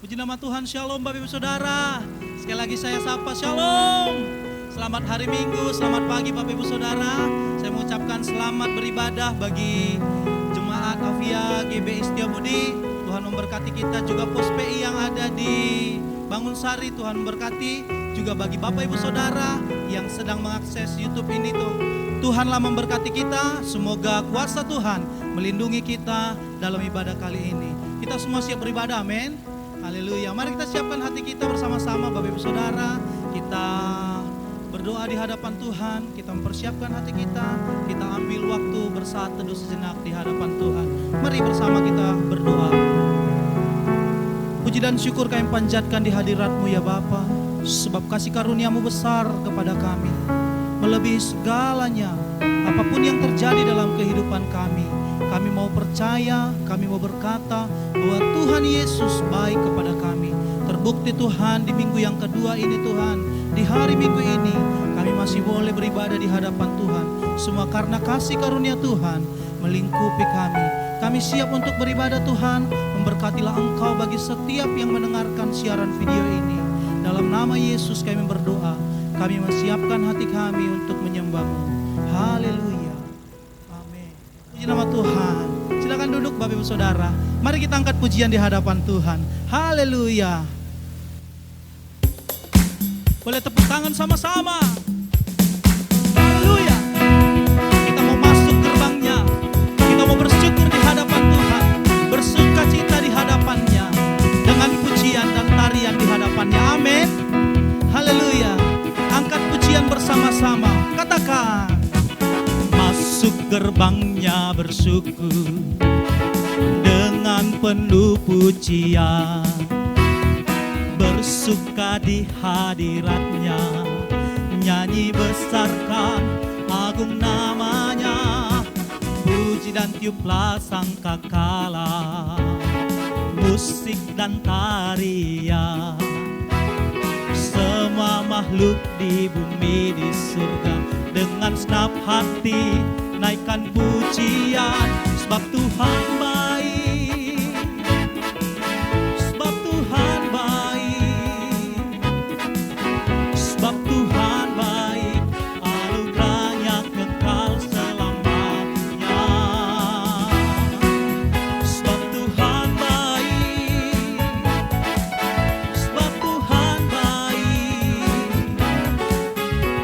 Puji nama Tuhan, Shalom Bapak Ibu Saudara. Sekali lagi saya sapa Shalom. Selamat hari Minggu, selamat pagi Bapak Ibu Saudara. Saya mengucapkan selamat beribadah bagi Jemaat Avia GBI Setiabudi. Tuhan memberkati kita, juga Pos PI yang ada di Bangun Sari, Tuhan memberkati. Juga bagi Bapak Ibu Saudara yang sedang mengakses YouTube ini, Tuhanlah memberkati kita. Semoga kuasa Tuhan melindungi kita dalam ibadah kali ini. Kita semua siap beribadah, amin. Haleluya. Mari kita siapkan hati kita bersama-sama Bapak Ibu Saudara. Kita berdoa di hadapan Tuhan. Kita mempersiapkan hati kita. Kita ambil waktu bersaat teduh sejenak di hadapan Tuhan. Mari bersama kita berdoa. Puji dan syukur kami panjatkan di hadirat-Mu ya Bapa, sebab kasih karunia-Mu besar kepada kami, melebihi segalanya. Apapun yang terjadi dalam kehidupan kami, kami mau percaya, kami mau berkata bahwa Tuhan Yesus baik kepada kami. Terbukti Tuhan di minggu yang kedua ini Tuhan, di hari Minggu ini kami masih boleh beribadah di hadapan Tuhan. Semua karena kasih karunia Tuhan melingkupi kami. Kami siap untuk beribadah Tuhan. Memberkatilah Engkau bagi setiap yang mendengarkan siaran video ini. Dalam nama Yesus kami berdoa. Kami menyiapkan hati kami untuk menyembah-Mu. Haleluya. Amin. Puji nama Tuhan. Silakan duduk Bapak Ibu Saudara. Mari kita angkat pujian di hadapan Tuhan. Haleluya. Boleh tepuk tangan sama-sama. Haleluya. Kita mau masuk gerbangnya. Kita mau bersyukur di hadapan Tuhan. Bersuka cita di hadapannya. Dengan pujian dan tarian di hadapannya. Amin. Haleluya. Angkat pujian bersama-sama. Katakan. Masuk gerbangnya bersyukur dengan penuh pujian, bersuka di hadiratnya, nyanyi besarkan agung namanya, puji dan tiuplah sangkakala, musik dan tarian, semua makhluk di bumi di surga dengan senap hati naikkan pujian, sebab Tuhan baik, sebab Tuhan baik, sebab Tuhan baik, anugerahnya kekal selamanya, sebab Tuhan baik, sebab Tuhan baik,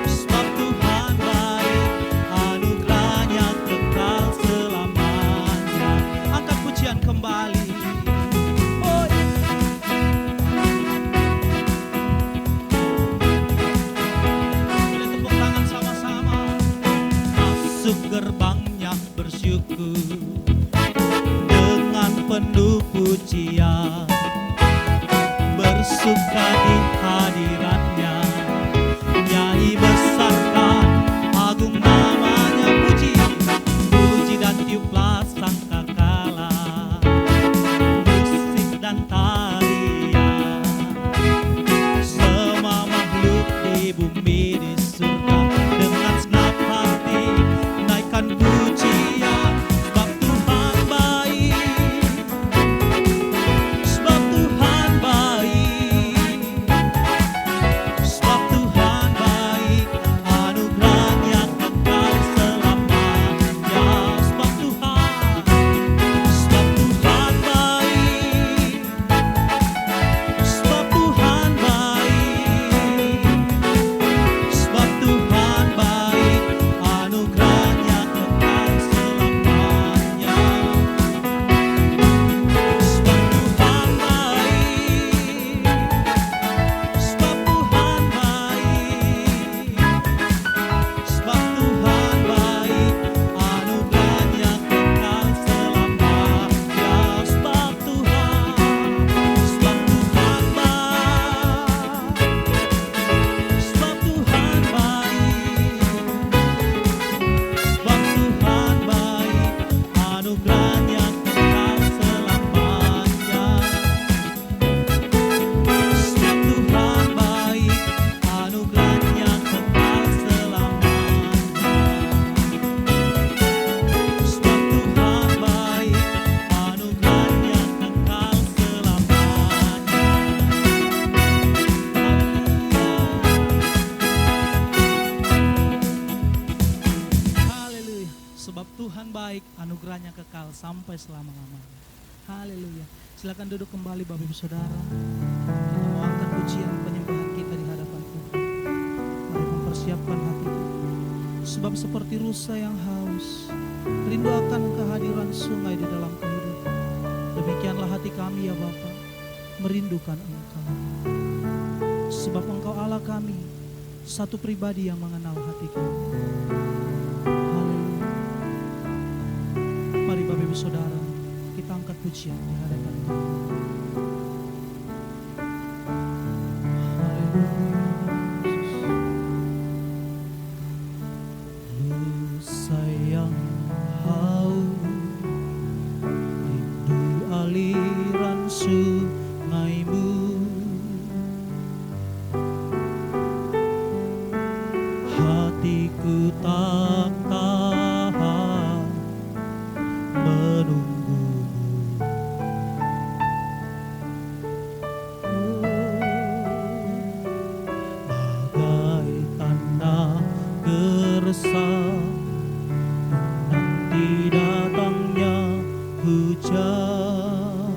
sebab Tuhan baik, anugerahnya kekal selamanya. Angkat pujian kembali. Oh, boleh tepuk tangan sama-sama. Masuk gerbangnya bersyukur dengan penuh pujian, bersuka di hadiratnya, nyanyi besarkan agung namanya, puji, puji dan tiuplah sangkakala, musik dan tarian, semua makhluk di bumi di surga dengan senap hati naikkan pujian, sebab Tuhan baik, sebab Tuhan baik, Tuhan baik, anugerahnya kekal sampai selama-lamanya. Haleluya. Silakan duduk kembali Bapak Ibu Saudara. Kita mau angkat pujian penyembahan kita di hadapan Tuhan. Mari mempersiapkan hati kita. Sebab seperti rusa yang haus, rindu akan kehadiran sungai di dalam kehidupan. Demikianlah hati kami ya Bapa, merindukan Engkau. Sebab Engkau Allah kami, satu pribadi yang mengenal hati kami. Haleluya. Mari Bapak Ibu Saudara, kita angkat pujian di hadapan Tuhan. Haleluya. Rusa yang haus, rindu aliran sungaimu. Hatiku tak tahan menunggumu. Bagai tanda gersang menanti datangnya hujan,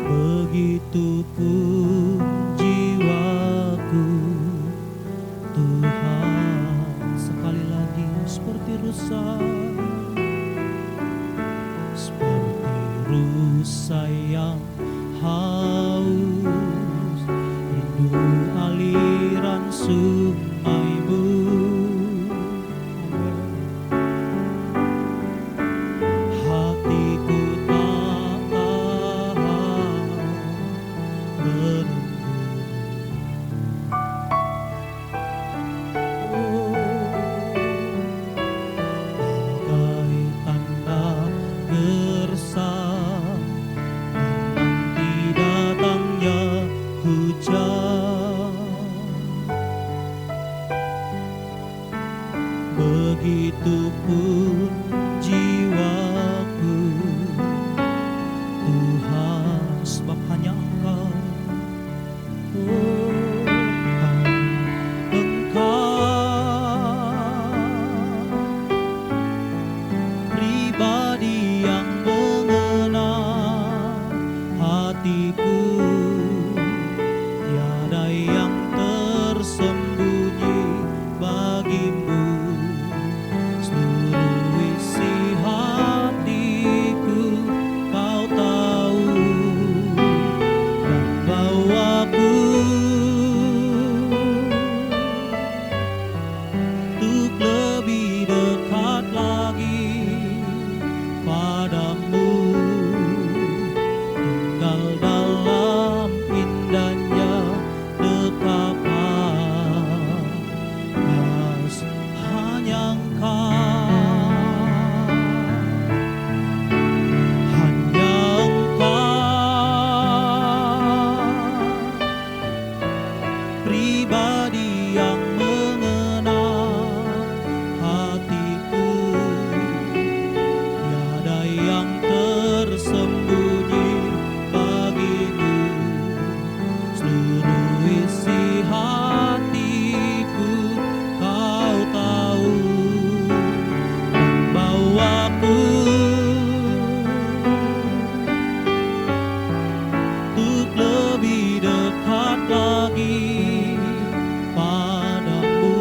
begitupun jiwaku Tuhan. Sekali lagi, seperti rusa, seperti rusa yang haus, rindu aliran sungaimu. Hatiku tak tahan menunggu. Bagai tanda gersang menanti datangnya hujan, begitupun jiwaku Tuhan. Sebab hanya Engkau, pribadi yang mengenal hatiku. Tiada yang tersembunyi bagimu. Seluruh isi hatiku Kau tahu, dan bawaku untuk lebih dekat lagi padamu, tinggal dalam indahnya dekapan. Mas hanya Engkau, hanya Engkau, pribadi yang mengenal hatiku. Tiada yang tersembunyi bagimu. Seluruh isi hatiku Kau tahu, dan bawaku untuk lebih dekat lagi padamu,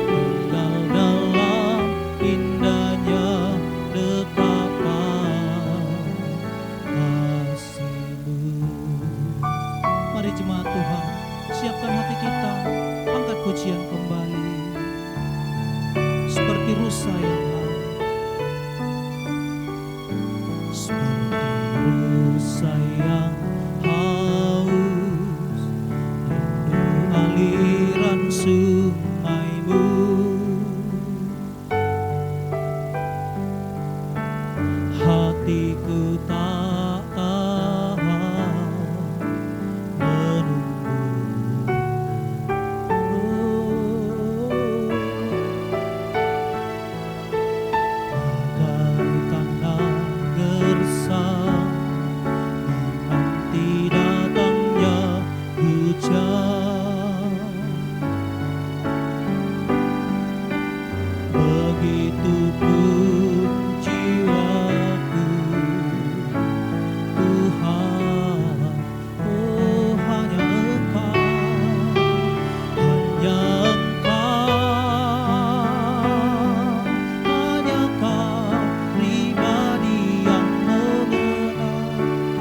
tinggal dalam indahnya dekapan kasih-Mu. Mari jemaat Tuhan, siapkan hati kita, angkat pujian kembali. Seperti rusa yang haus, seperti rusa yang haus, rindu aliran sungaimu. Hatiku tak tahan menunggu. begitupun jiwaku Tuhan, oh hanya Engkau, hanya Engkau pribadi yang mengenal,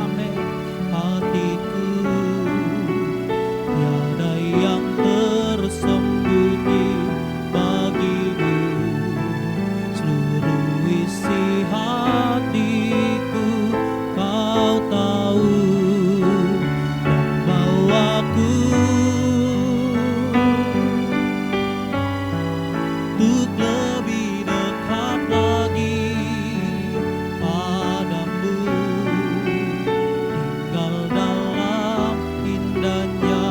amin, hatiku, tiada yang tersembunyi bagimu, seluruh isi hatiku Kau tahu, dan bawaku untuk lebih dekat lagi padamu, tinggal dalam indahnya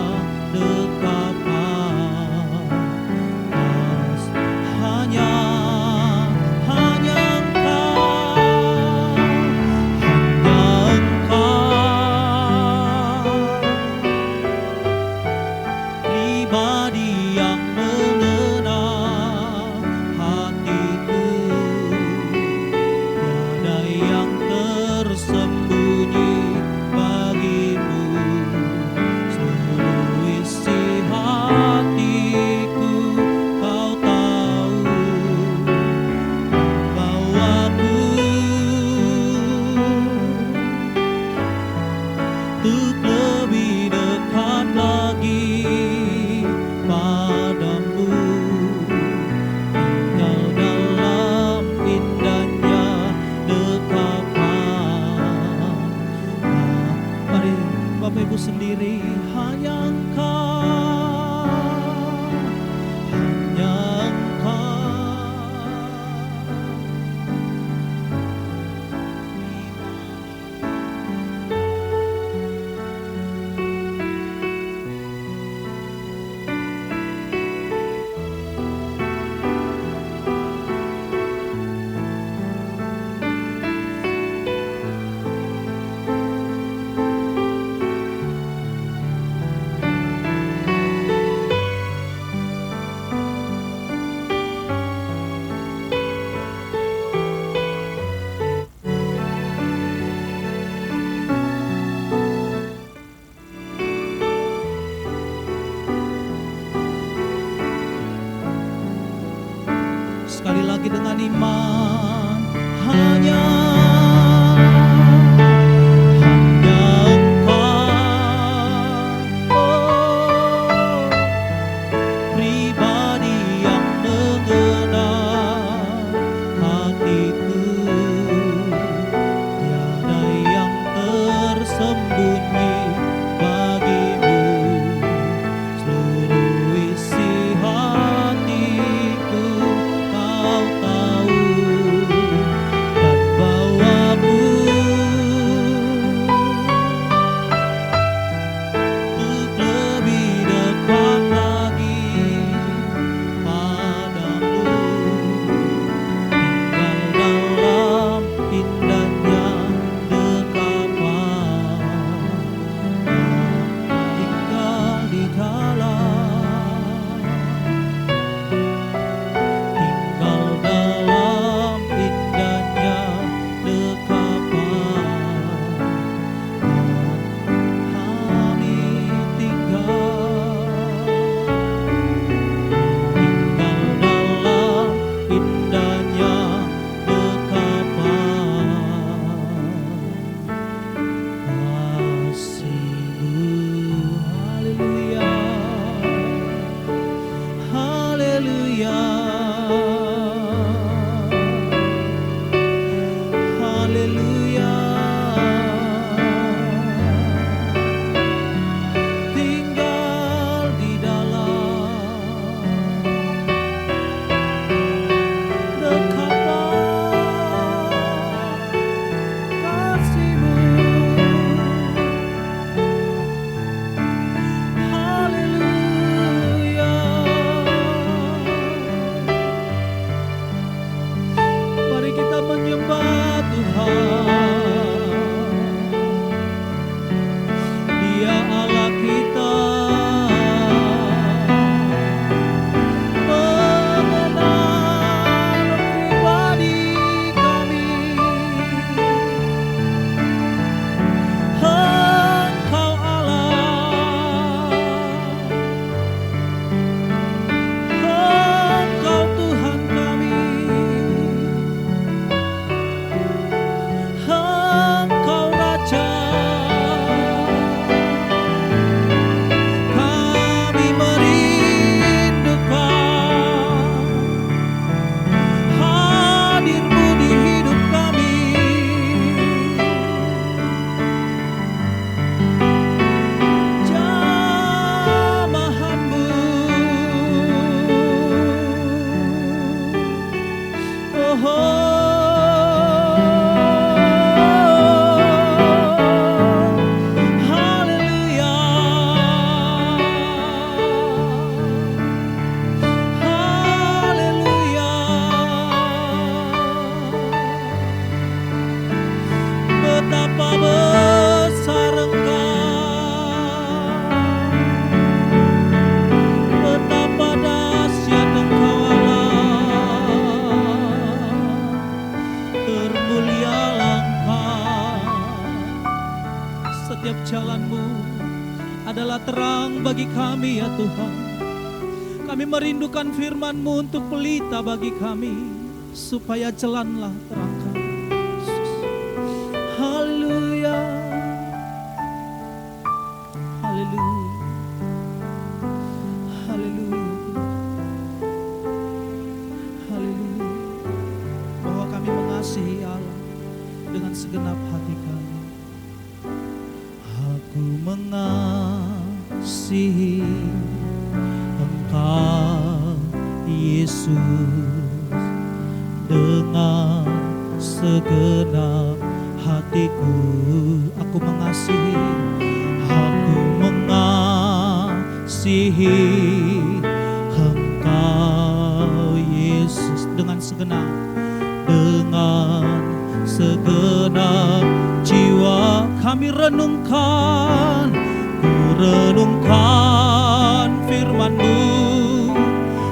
dekapan. Hanya Engkau pribadi yang mengenal hatiku, tiada yang tersembunyi bagimu, seluruh isi hatiku Kau tahu, bawaku untuk lebih dekat lagi padamu, tinggal dalam indahnya dekapan. Mari Bapak Ibu sendiri, hanya Engkau, hanya Engkau. Sekali lagi dengan iman, hanya Engkau, oh, pribadi yang mengenal hatiku, tiada yang tersembunyi bagimu, seluruh isi hatiku Kau tahu, dan bawa Betapa besar Engkau, betapa dahsyat Engkau Allah, termulialah Engkau. Setiap jalan-Mu adalah terang bagi kami ya Tuhan. Kami merindukan firman-Mu untuk pelita bagi kami, supaya jalanlah terangkan. Haleluya, haleluya, haleluya, haleluya. Bahwa kami mengasihi Allah dengan segenap hati kami. Aku mengasihi Engkau Yesus dengan segenap hatiku. Aku mengasihi Engkau Yesus dengan segenap jiwa. Kami renungkan, ku renungkan firman-Mu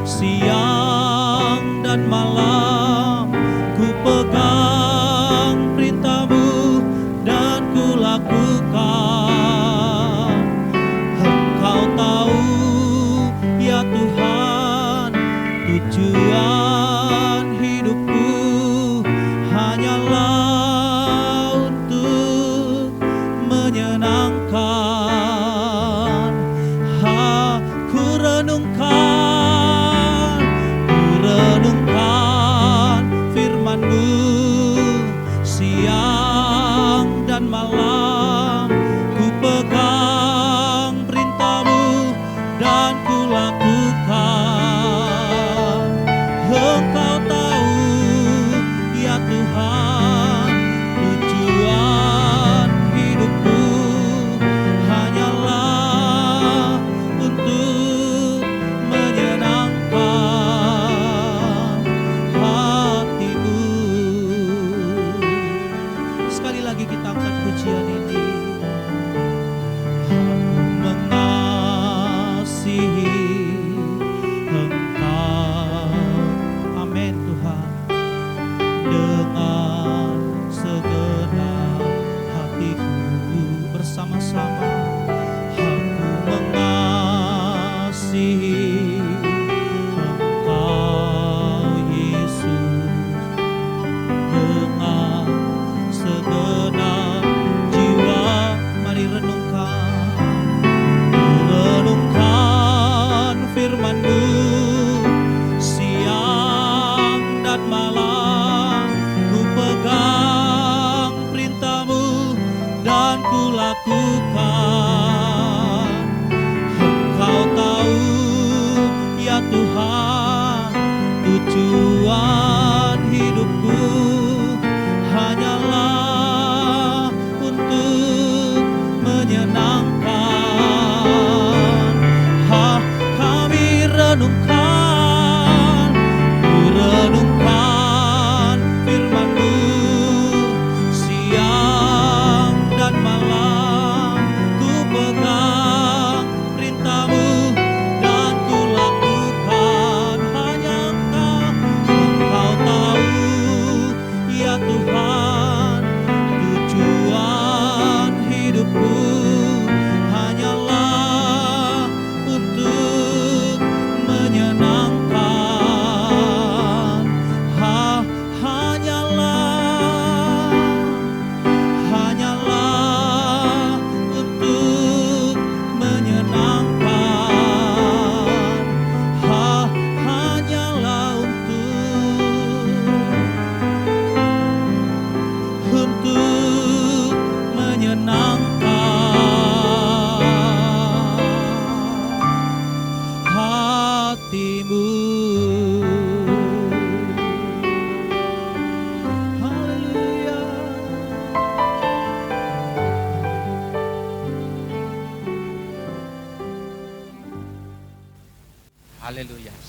siang dan malam. Ku pegang perintah-Mu dan ku lakukan. Engkau tahu ya Tuhan, tujuan hidupku hanyalah untuk menyenangkan. Ku renungkan firman-Mu siang dan malam. Ku pegang perintah-Mu dan ku lakukan. Engkau tahu ya Tuhan, tujuan hidupku hanyalah untuk menyenangkan hati-Mu. Sekali lagi kita angkat pujian ini. Aku mengasihi Engkau, amin Tuhan, dengan segenap hatiku. Bersama-sama, aku mengasihi Engkau Yesus dengan segenap jiwa. Mari renungkan firman-Mu siang dan malam. Ku pegang perintah-Mu dan ku lakukan. Engkau tahu ya Tuhan, tujuan hidupku hanyalah untuk menyenangkan. Kami renungkan, ku renungkan firman-Mu siang dan malam. Ku pegang perintah-Mu dan ku lakukan. Hanya Engkau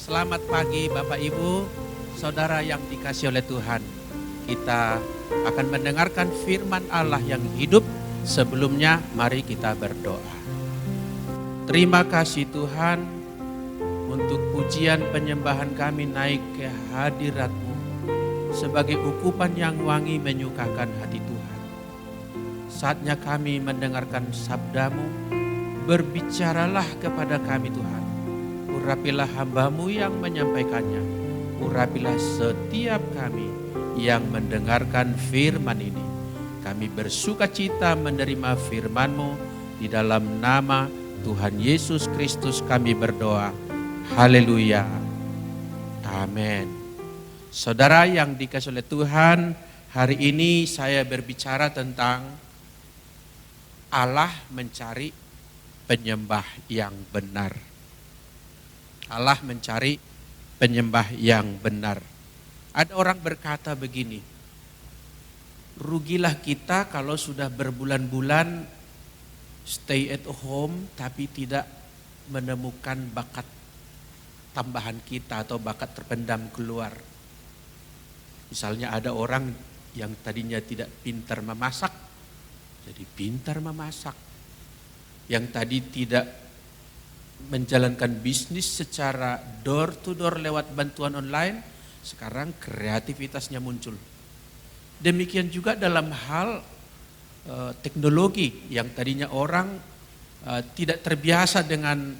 Selamat pagi Bapak Ibu, Saudara yang dikasihi oleh Tuhan. Kita akan mendengarkan firman Allah yang hidup. Sebelumnya mari kita berdoa. Terima kasih Tuhan untuk pujian penyembahan kami naik ke hadirat-Mu sebagai ukupan yang wangi menyukakan hati Tuhan. Saatnya kami mendengarkan sabda-Mu, berbicaralah kepada kami Tuhan. Urapilah hamba-Mu yang menyampaikannya. Urapilah setiap kami yang mendengarkan firman ini. Kami bersuka cita menerima firman-Mu. Di dalam nama Tuhan Yesus Kristus kami berdoa. Haleluya. Amin. Saudara yang dikasihi oleh Tuhan, hari ini saya berbicara tentang Allah mencari penyembah yang benar. Allah mencari penyembah yang benar. Ada orang berkata begini, rugilah kita kalau sudah berbulan-bulan stay at home tapi tidak menemukan bakat tambahan kita atau bakat terpendam keluar. Misalnya ada orang yang tadinya tidak pintar memasak, jadi pintar memasak. Yang tadi tidak menjalankan bisnis secara door to door lewat bantuan online, sekarang kreativitasnya muncul. Demikian juga dalam hal teknologi, yang tadinya orang tidak terbiasa dengan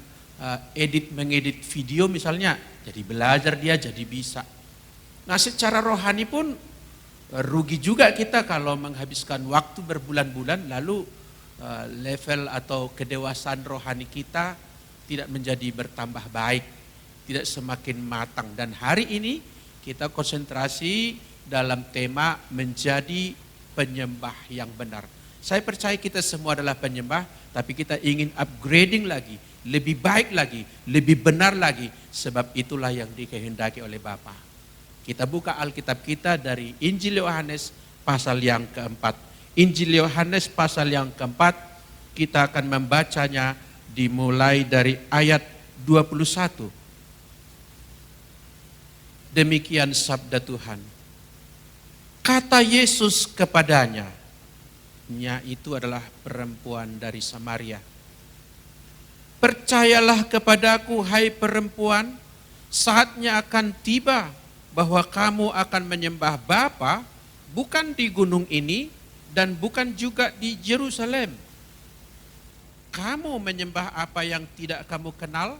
mengedit video misalnya, jadi belajar dia jadi bisa. Nah, secara rohani pun rugi juga kita kalau menghabiskan waktu berbulan-bulan lalu level atau kedewasaan rohani kita tidak menjadi bertambah baik, tidak semakin matang. Dan hari ini kita konsentrasi dalam tema menjadi penyembah yang benar. Saya percaya kita semua adalah penyembah, tapi kita ingin upgrading lagi, lebih baik lagi, lebih benar lagi, sebab itulah yang dikehendaki oleh Bapa. Kita buka Alkitab kita dari Injil Yohanes pasal yang keempat. Injil Yohanes pasal yang keempat, kita akan membacanya dimulai dari ayat 21. Demikian sabda Tuhan. Kata Yesus kepadanya, nya itu adalah perempuan dari Samaria. Percayalah kepadaku hai perempuan, saatnya akan tiba bahwa kamu akan menyembah Bapa bukan di gunung ini dan bukan juga di Yerusalem. Kamu menyembah apa yang tidak kamu kenal,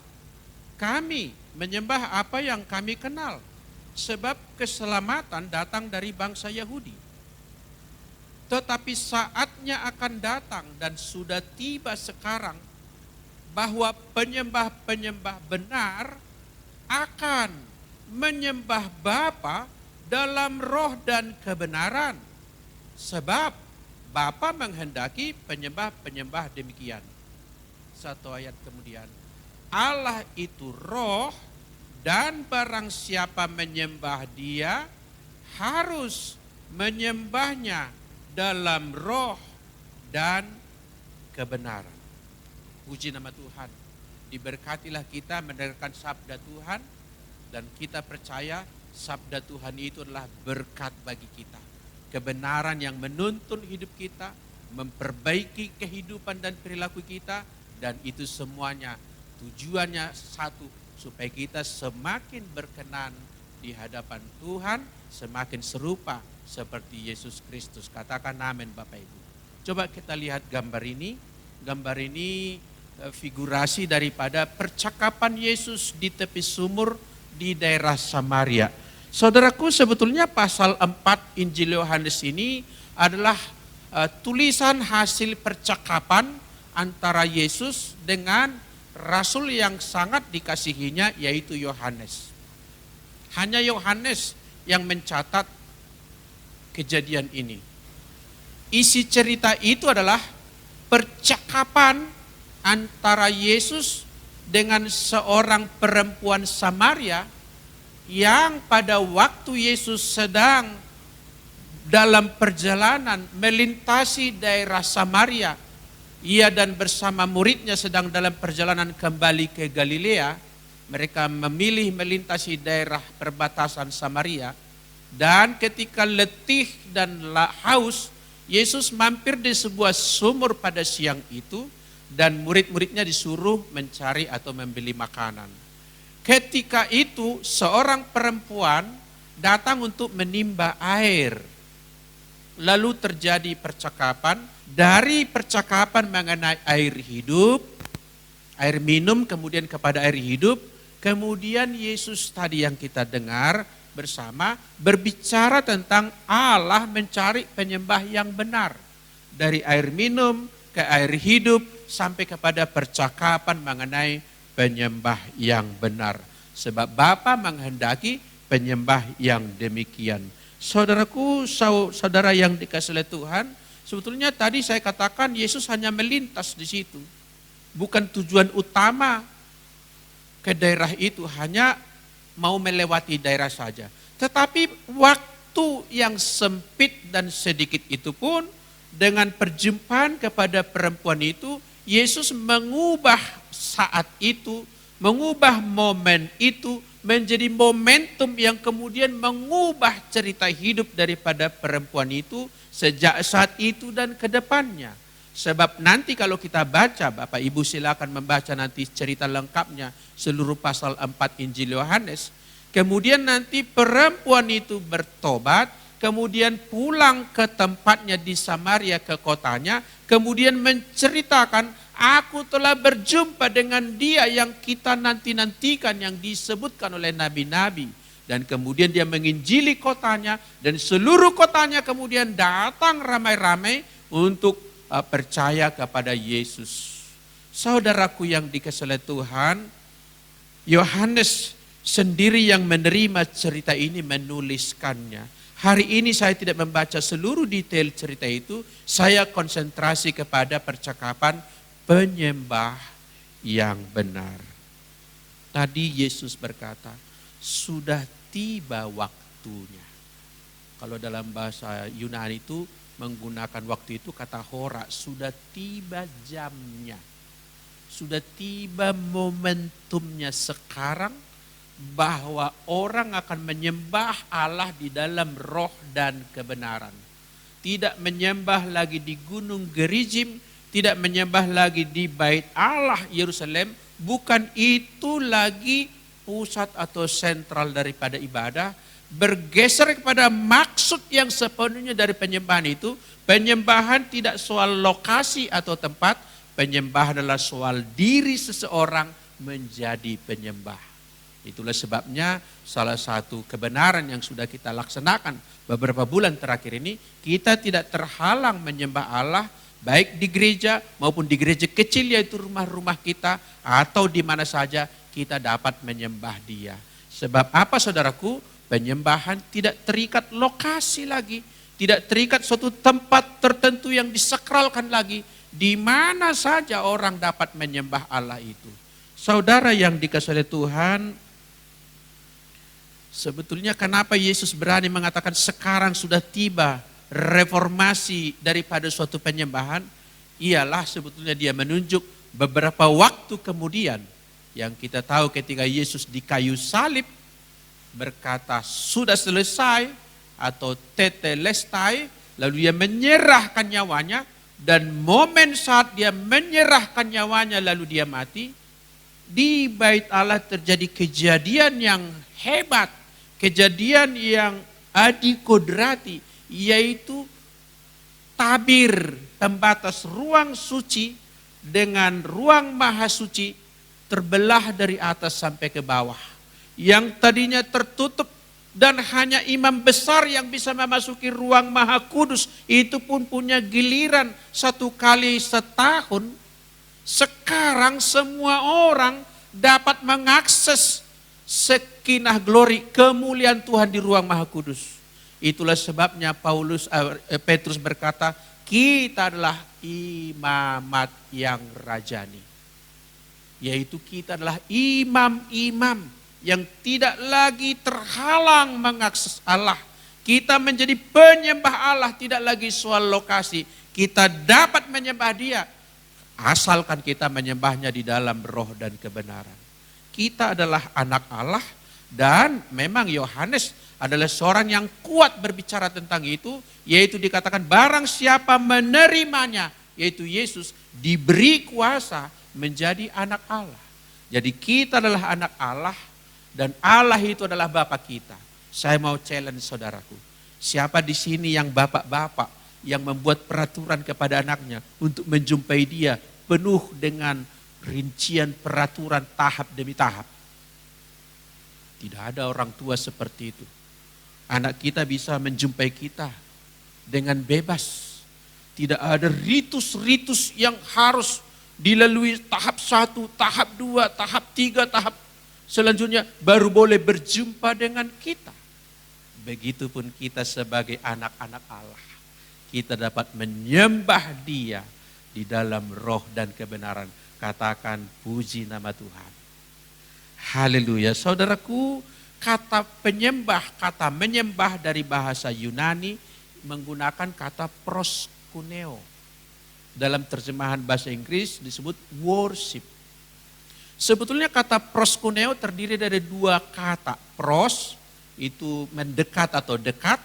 kami menyembah apa yang kami kenal. Sebab keselamatan datang dari bangsa Yahudi. Tetapi saatnya akan datang dan sudah tiba sekarang bahwa penyembah-penyembah benar akan menyembah Bapa dalam roh dan kebenaran. Sebab Bapa menghendaki penyembah-penyembah demikian. Satu ayat kemudian, Allah itu roh dan barang siapa menyembah Dia harus menyembahnya dalam roh dan kebenaran. Puji nama Tuhan. Diberkatilah kita mendengarkan sabda Tuhan dan kita percaya sabda Tuhan itu adalah berkat bagi kita. Kebenaran yang menuntun hidup kita, memperbaiki kehidupan dan perilaku kita, dan itu semuanya tujuannya satu, supaya kita semakin berkenan di hadapan Tuhan, semakin serupa seperti Yesus Kristus. Katakan amin Bapak Ibu. Coba kita lihat gambar ini. Gambar ini figurasi daripada percakapan Yesus di tepi sumur di daerah Samaria. Saudaraku, sebetulnya pasal 4 Injil Yohanes ini adalah tulisan hasil percakapan antara Yesus dengan rasul yang sangat dikasihinya, yaitu Yohanes. Hanya Yohanes yang mencatat kejadian ini. Isi cerita itu adalah percakapan antara Yesus dengan seorang perempuan Samaria yang pada waktu Yesus sedang dalam perjalanan melintasi daerah Samaria, ia dan bersama muridnya sedang dalam perjalanan kembali ke Galilea, mereka memilih melintasi daerah perbatasan Samaria. Dan ketika letih dan haus, Yesus mampir di sebuah sumur pada siang itu dan murid-muridnya disuruh mencari atau membeli makanan. Ketika itu seorang perempuan datang untuk menimba air. Lalu terjadi percakapan, dari percakapan mengenai air hidup, air minum kemudian kepada air hidup, kemudian Yesus tadi yang kita dengar bersama berbicara tentang Allah mencari penyembah yang benar. Dari air minum ke air hidup sampai kepada percakapan mengenai penyembah yang benar. Sebab Bapa menghendaki penyembah yang demikian. Saudaraku, saudara yang dikasihi oleh Tuhan, sebetulnya tadi saya katakan Yesus hanya melintas di situ. Bukan tujuan utama ke daerah itu, hanya mau melewati daerah saja. Tetapi waktu yang sempit dan sedikit itu pun, dengan perjumpaan kepada perempuan itu, Yesus mengubah saat itu, mengubah momen itu, menjadi momentum yang kemudian mengubah cerita hidup daripada perempuan itu sejak saat itu dan ke depannya. Sebab nanti kalau kita baca, Bapak Ibu silakan membaca nanti cerita lengkapnya seluruh pasal 4 Injil Yohanes. Kemudian nanti perempuan itu bertobat, kemudian pulang ke tempatnya di Samaria ke kotanya, kemudian menceritakan, aku telah berjumpa dengan dia yang kita nanti-nantikan, yang disebutkan oleh nabi-nabi. Dan kemudian dia menginjili kotanya, dan seluruh kotanya kemudian datang ramai-ramai untuk percaya kepada Yesus. Saudaraku yang dikasihi Tuhan, Yohanes sendiri yang menerima cerita ini menuliskannya. Hari ini saya tidak membaca seluruh detail cerita itu, saya konsentrasi kepada percakapan penyembah yang benar. Tadi Yesus berkata, sudah tiba waktunya. Kalau dalam bahasa Yunani itu menggunakan waktu itu kata hora, sudah tiba jamnya. Sudah tiba momentumnya sekarang bahwa orang akan menyembah Allah di dalam roh dan kebenaran. Tidak menyembah lagi di Gunung Gerizim, tidak menyembah lagi di Bait Allah Yerusalem, bukan itu lagi pusat atau sentral daripada ibadah, bergeser kepada maksud yang sepenuhnya dari penyembahan itu. Penyembahan tidak soal lokasi atau tempat, penyembahan adalah soal diri seseorang menjadi penyembah. Itulah sebabnya salah satu kebenaran yang sudah kita laksanakan beberapa bulan terakhir ini, kita tidak terhalang menyembah Allah, baik di gereja maupun di gereja kecil yaitu rumah-rumah kita, atau di mana saja kita dapat menyembah Dia. Sebab apa saudaraku? Penyembahan tidak terikat lokasi lagi, tidak terikat suatu tempat tertentu yang disakralkan lagi. Di mana saja orang dapat menyembah Allah itu. Saudara yang dikasihi Tuhan, sebetulnya kenapa Yesus berani mengatakan sekarang sudah tiba reformasi daripada suatu penyembahan, ialah sebetulnya dia menunjuk beberapa waktu kemudian yang kita tahu ketika Yesus di kayu salib berkata sudah selesai atau tetelestai, lalu dia menyerahkan nyawanya, dan momen saat dia menyerahkan nyawanya lalu dia mati, di Bait Allah terjadi kejadian yang hebat, kejadian yang adikodrati, yaitu tabir pembatas ruang suci dengan ruang maha suci terbelah dari atas sampai ke bawah. Yang tadinya tertutup dan hanya imam besar yang bisa memasuki ruang maha kudus, itu pun punya giliran 1 kali setahun. Sekarang semua orang dapat mengakses sekinah glory, kemuliaan Tuhan di ruang maha kudus. Itulah sebabnya Petrus berkata, kita adalah imamat yang rajani. Yaitu kita adalah imam-imam yang tidak lagi terhalang mengakses Allah. Kita menjadi penyembah Allah, tidak lagi soal lokasi. Kita dapat menyembah Dia, asalkan kita menyembahnya di dalam roh dan kebenaran. kita adalah anak Allah, dan memang Yohanes adalah seorang yang kuat berbicara tentang itu, yaitu dikatakan barang siapa menerimanya, yaitu Yesus, diberi kuasa menjadi anak Allah. Jadi kita adalah anak Allah dan Allah itu adalah Bapa kita. Saya mau challenge saudaraku, siapa di sini yang bapak-bapak yang membuat peraturan kepada anaknya untuk menjumpai dia penuh dengan rincian peraturan tahap demi tahap? Tidak ada orang tua seperti itu. Anak kita bisa menjumpai kita dengan bebas. Tidak ada ritus-ritus yang harus dilalui tahap 1, tahap 2, tahap 3, tahap selanjutnya baru boleh berjumpa dengan kita. Begitupun kita sebagai anak-anak Allah. Kita dapat menyembah Dia di dalam roh dan kebenaran. Katakan puji nama Tuhan. Haleluya. Saudaraku, kata menyembah dari bahasa Yunani menggunakan kata proskuneo. Dalam terjemahan bahasa Inggris disebut worship. Sebetulnya kata proskuneo terdiri dari dua kata. Pros itu mendekat atau dekat,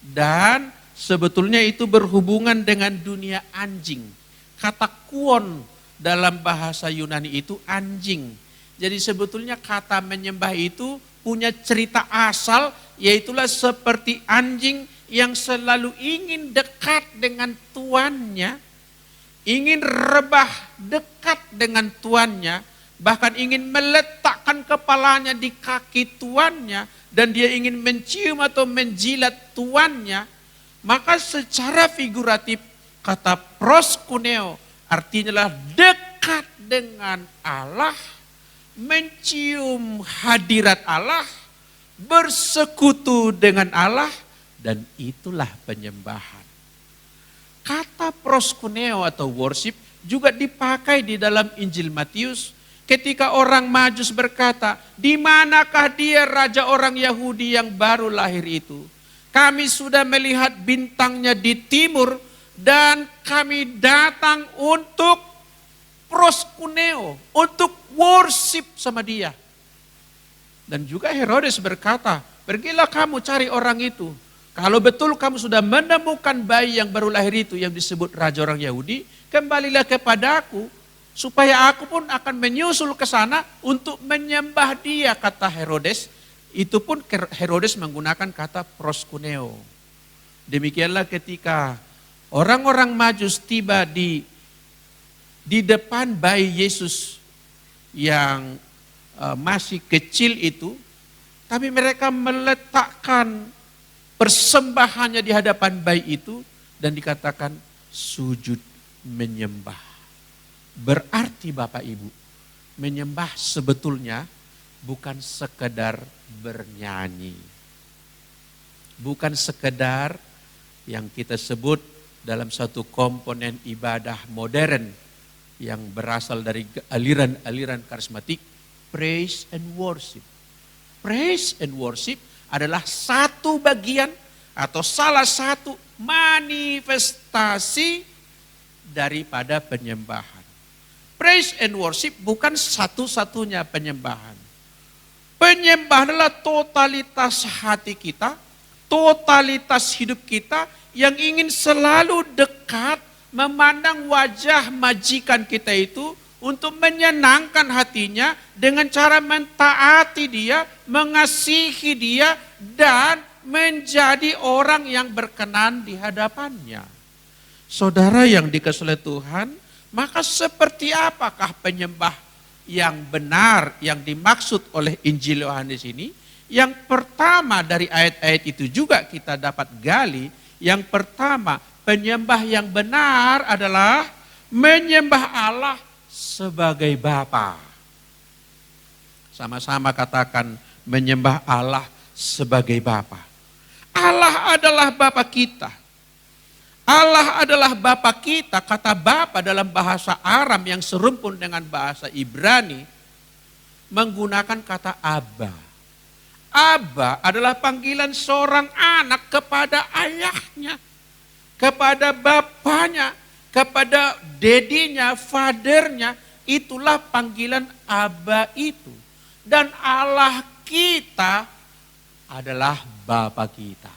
dan sebetulnya itu berhubungan dengan dunia anjing. Kata kuon dalam bahasa Yunani itu anjing. Jadi sebetulnya kata menyembah itu punya cerita asal, yaitulah seperti anjing yang selalu ingin dekat dengan tuannya, ingin rebah dekat dengan tuannya, bahkan ingin meletakkan kepalanya di kaki tuannya, dan dia ingin mencium atau menjilat tuannya. Maka secara figuratif kata proskuneo artinya dekat dengan Allah, mencium hadirat Allah, bersekutu dengan Allah, dan itulah penyembahan. Kata proskuneo atau worship juga dipakai di dalam Injil Matius ketika orang Majus berkata, "Di manakah dia raja orang Yahudi yang baru lahir itu? Kami sudah melihat bintangnya di timur dan kami datang untuk proskuneo, untuk worship sama dia." Dan juga Herodes berkata, "Pergilah kamu cari orang itu. Kalau betul kamu sudah menemukan bayi yang baru lahir itu yang disebut raja orang Yahudi, kembalilah kepadaku supaya aku pun akan menyusul ke sana untuk menyembah dia," kata Herodes. Itu pun Herodes menggunakan kata proskuneo. Demikianlah ketika orang-orang Majus tiba di depan bayi Yesus yang masih kecil itu, tapi mereka meletakkan persembahannya di hadapan bayi itu dan dikatakan sujud menyembah. Berarti Bapak Ibu, menyembah sebetulnya bukan sekedar bernyanyi. Bukan sekedar yang kita sebut dalam satu komponen ibadah modern yang berasal dari aliran-aliran karismatik, praise and worship. Praise and worship adalah satu bagian atau salah satu manifestasi daripada penyembahan. Praise and worship bukan satu-satunya penyembahan. Penyembahan adalah totalitas hati kita, totalitas hidup kita yang ingin selalu dekat memandang wajah majikan kita itu untuk menyenangkan hatinya dengan cara mentaati dia, mengasihi dia, dan menjadi orang yang berkenan di hadapannya. Saudara yang dikasihi oleh Tuhan, maka seperti apakah penyembah yang benar yang dimaksud oleh Injil Yohanes ini? Yang pertama dari ayat-ayat itu juga kita dapat gali. Yang pertama, penyembah yang benar adalah menyembah Allah sebagai Bapa. Sama-sama katakan menyembah Allah sebagai Bapa. Allah adalah Bapa kita. Allah adalah Bapa kita. Kata Bapa dalam bahasa Aram yang serumpun dengan bahasa Ibrani menggunakan kata Abba. Abba adalah panggilan seorang anak kepada ayahnya, kepada bapaknya, kepada dedinya, fathernya. Itulah panggilan Abba itu. Dan Allah kita adalah Bapa kita.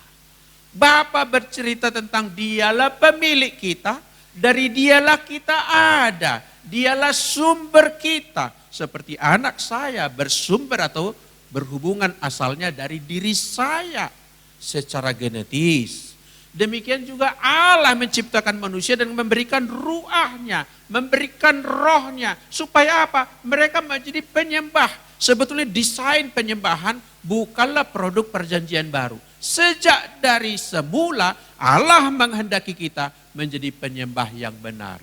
Bapa bercerita tentang dialah pemilik kita, dari dialah kita ada, dialah sumber kita. Seperti anak saya bersumber atau berhubungan asalnya dari diri saya secara genetis. Demikian juga Allah menciptakan manusia dan memberikan ruahnya, memberikan rohnya. Supaya apa? Mereka menjadi penyembah. Sebetulnya desain penyembahan bukanlah produk perjanjian baru. Sejak dari semula Allah menghendaki kita menjadi penyembah yang benar.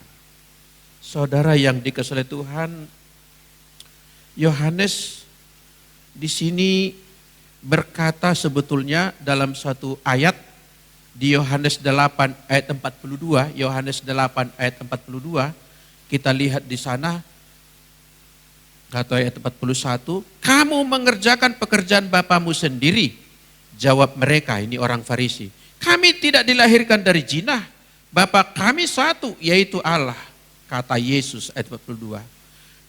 Saudara yang dikasihi Tuhan, Yohanes di sini berkata sebetulnya dalam satu ayat di Yohanes 8 ayat 42, Yohanes 8 ayat 42, kita lihat di sana atau ayat 41, kamu mengerjakan pekerjaan bapamu sendiri. Jawab mereka, ini orang Farisi, kami tidak dilahirkan dari jinah, Bapa kami satu, yaitu Allah. Kata Yesus ayat 42.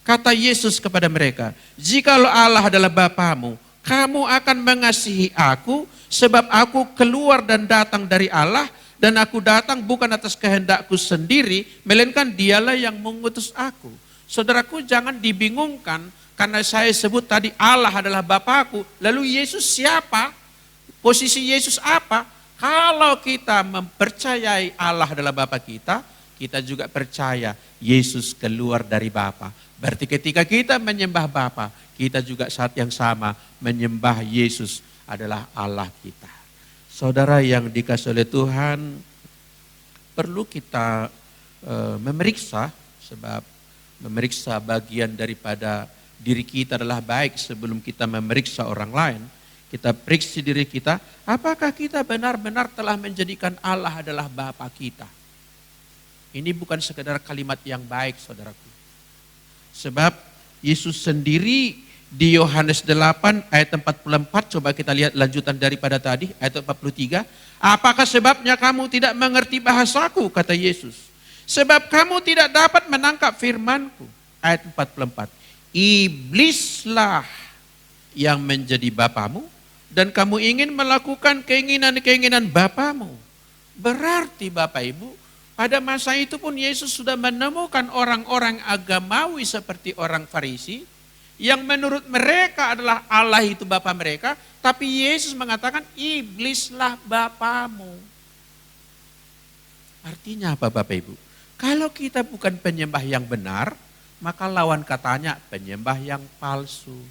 Kata Yesus kepada mereka, jikalau Allah adalah Bapamu, kamu akan mengasihi aku, sebab aku keluar dan datang dari Allah, dan aku datang bukan atas kehendakku sendiri, melainkan dialah yang mengutus aku. Saudaraku, jangan dibingungkan karena saya sebut tadi Allah adalah Bapakku, lalu Yesus siapa? Posisi Yesus apa? Kalau kita mempercayai Allah adalah Bapa kita, kita juga percaya Yesus keluar dari Bapa. Berarti ketika kita menyembah Bapa, kita juga saat yang sama menyembah Yesus adalah Allah kita. Saudara yang dikasihi oleh Tuhan, perlu kita memeriksa, sebab memeriksa bagian daripada diri kita adalah baik sebelum kita memeriksa orang lain. Kita periksa diri kita, apakah kita benar-benar telah menjadikan Allah adalah Bapa kita. Ini bukan sekedar kalimat yang baik, saudaraku. Sebab Yesus sendiri di Yohanes 8 ayat 44, coba kita lihat lanjutan daripada tadi, ayat 43. Apakah sebabnya kamu tidak mengerti bahasaku, kata Yesus. Sebab kamu tidak dapat menangkap firmanku. Ayat 44. Iblislah yang menjadi bapamu, dan kamu ingin melakukan keinginan-keinginan bapamu. Berarti Bapak Ibu, pada masa itu pun Yesus sudah menemukan orang-orang agamawi seperti orang Farisi, yang menurut mereka adalah Allah itu Bapa mereka, tapi Yesus mengatakan iblislah bapamu. Artinya apa Bapak Ibu? Kalau kita bukan penyembah yang benar, maka lawan katanya penyembah yang palsu,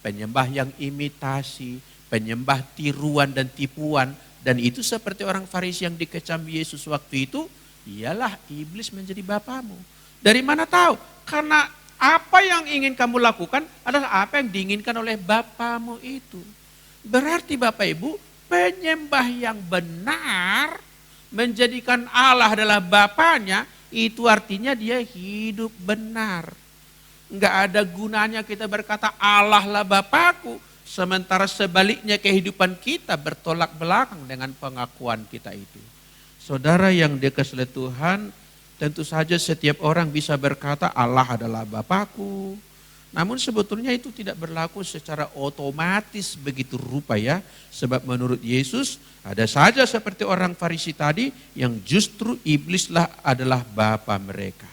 penyembah yang imitasi, penyembah tiruan dan tipuan. Dan itu seperti orang Farisi yang dikecam Yesus waktu itu, ialah iblis menjadi bapamu. Dari mana tahu? Karena apa yang ingin kamu lakukan adalah apa yang diinginkan oleh bapamu itu. Berarti Bapak Ibu, penyembah yang benar menjadikan Allah adalah bapanya, itu artinya dia hidup benar. Enggak ada gunanya kita berkata Allah lah Bapakku, sementara sebaliknya kehidupan kita bertolak belakang dengan pengakuan kita itu. Saudara yang dikasihi Tuhan, tentu saja setiap orang bisa berkata Allah adalah Bapakku. Namun sebetulnya itu tidak berlaku secara otomatis begitu rupa ya. Sebab menurut Yesus ada saja seperti orang Farisi tadi yang justru iblislah adalah bapa mereka.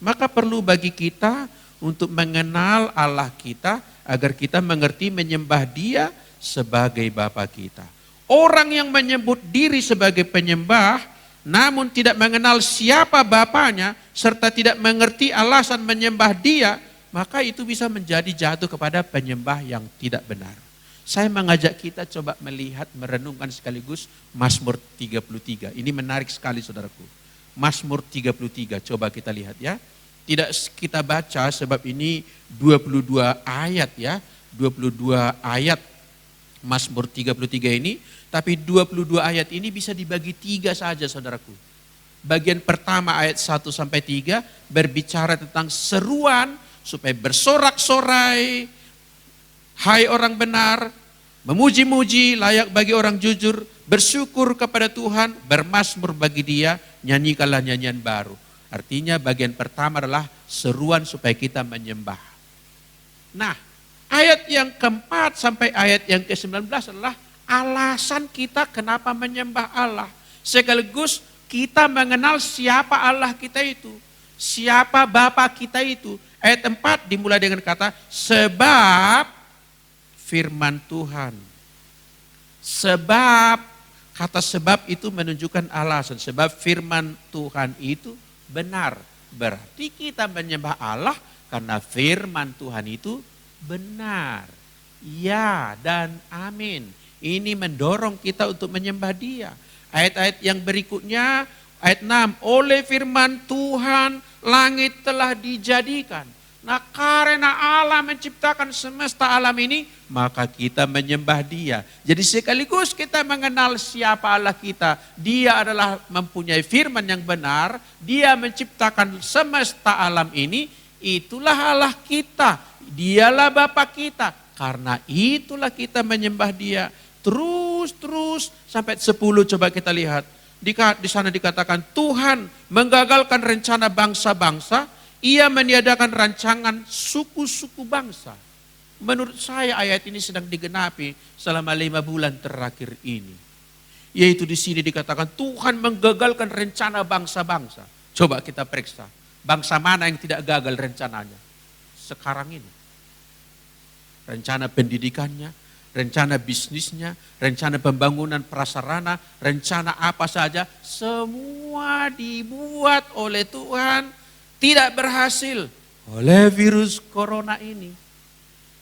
Maka perlu bagi kita untuk mengenal Allah kita agar kita mengerti menyembah Dia sebagai Bapa kita. Orang yang menyebut diri sebagai penyembah namun tidak mengenal siapa bapanya serta tidak mengerti alasan menyembah Dia, maka itu bisa menjadi jatuh kepada penyembah yang tidak benar. Saya mengajak kita coba melihat, merenungkan sekaligus Mazmur 33. Ini menarik sekali saudaraku. Mazmur 33, coba kita lihat ya. Tidak kita baca sebab ini 22 ayat ya. 22 ayat Mazmur 33 ini. Tapi 22 ayat ini bisa dibagi 3 saja saudaraku. Bagian pertama ayat 1-3 berbicara tentang seruan supaya bersorak-sorai, hai orang benar, memuji-muji layak bagi orang jujur, bersyukur kepada Tuhan, bermazmur bagi Dia, nyanyikanlah nyanyian baru. Artinya bagian pertama adalah seruan supaya kita menyembah. Nah, Ayat yang keempat sampai ayat yang ke-19 adalah alasan kita kenapa menyembah Allah. Sekaligus kita mengenal siapa Allah kita itu. Siapa Bapa kita itu. Ayat 4 dimulai dengan kata, sebab firman Tuhan. Sebab, kata sebab itu menunjukkan alasan. Sebab firman Tuhan itu benar. Berarti kita menyembah Allah karena firman Tuhan itu benar. Ya dan amin. Ini mendorong kita untuk menyembah Dia. Ayat-ayat yang berikutnya, ayat 6. Oleh firman Tuhan langit telah dijadikan. Nah, karena Allah menciptakan semesta alam ini, maka kita menyembah Dia. Jadi sekaligus kita mengenal siapa Allah kita. Dia adalah mempunyai firman yang benar. Dia menciptakan semesta alam ini. Itulah Allah kita. Dialah Bapa kita. Karena itulah kita menyembah Dia. Terus sampai 10 coba kita lihat. Di sana dikatakan Tuhan menggagalkan rencana bangsa-bangsa. Ia meniadakan rancangan suku-suku bangsa. Menurut saya ayat ini sedang digenapi selama 5 bulan terakhir ini. Yaitu di sini dikatakan Tuhan menggagalkan rencana bangsa-bangsa. Coba kita periksa. Bangsa mana yang tidak gagal rencananya? Sekarang ini. Rencana pendidikannya, rencana bisnisnya, rencana pembangunan prasarana, rencana apa saja. Semua dibuat oleh Tuhan, tidak berhasil oleh virus corona ini.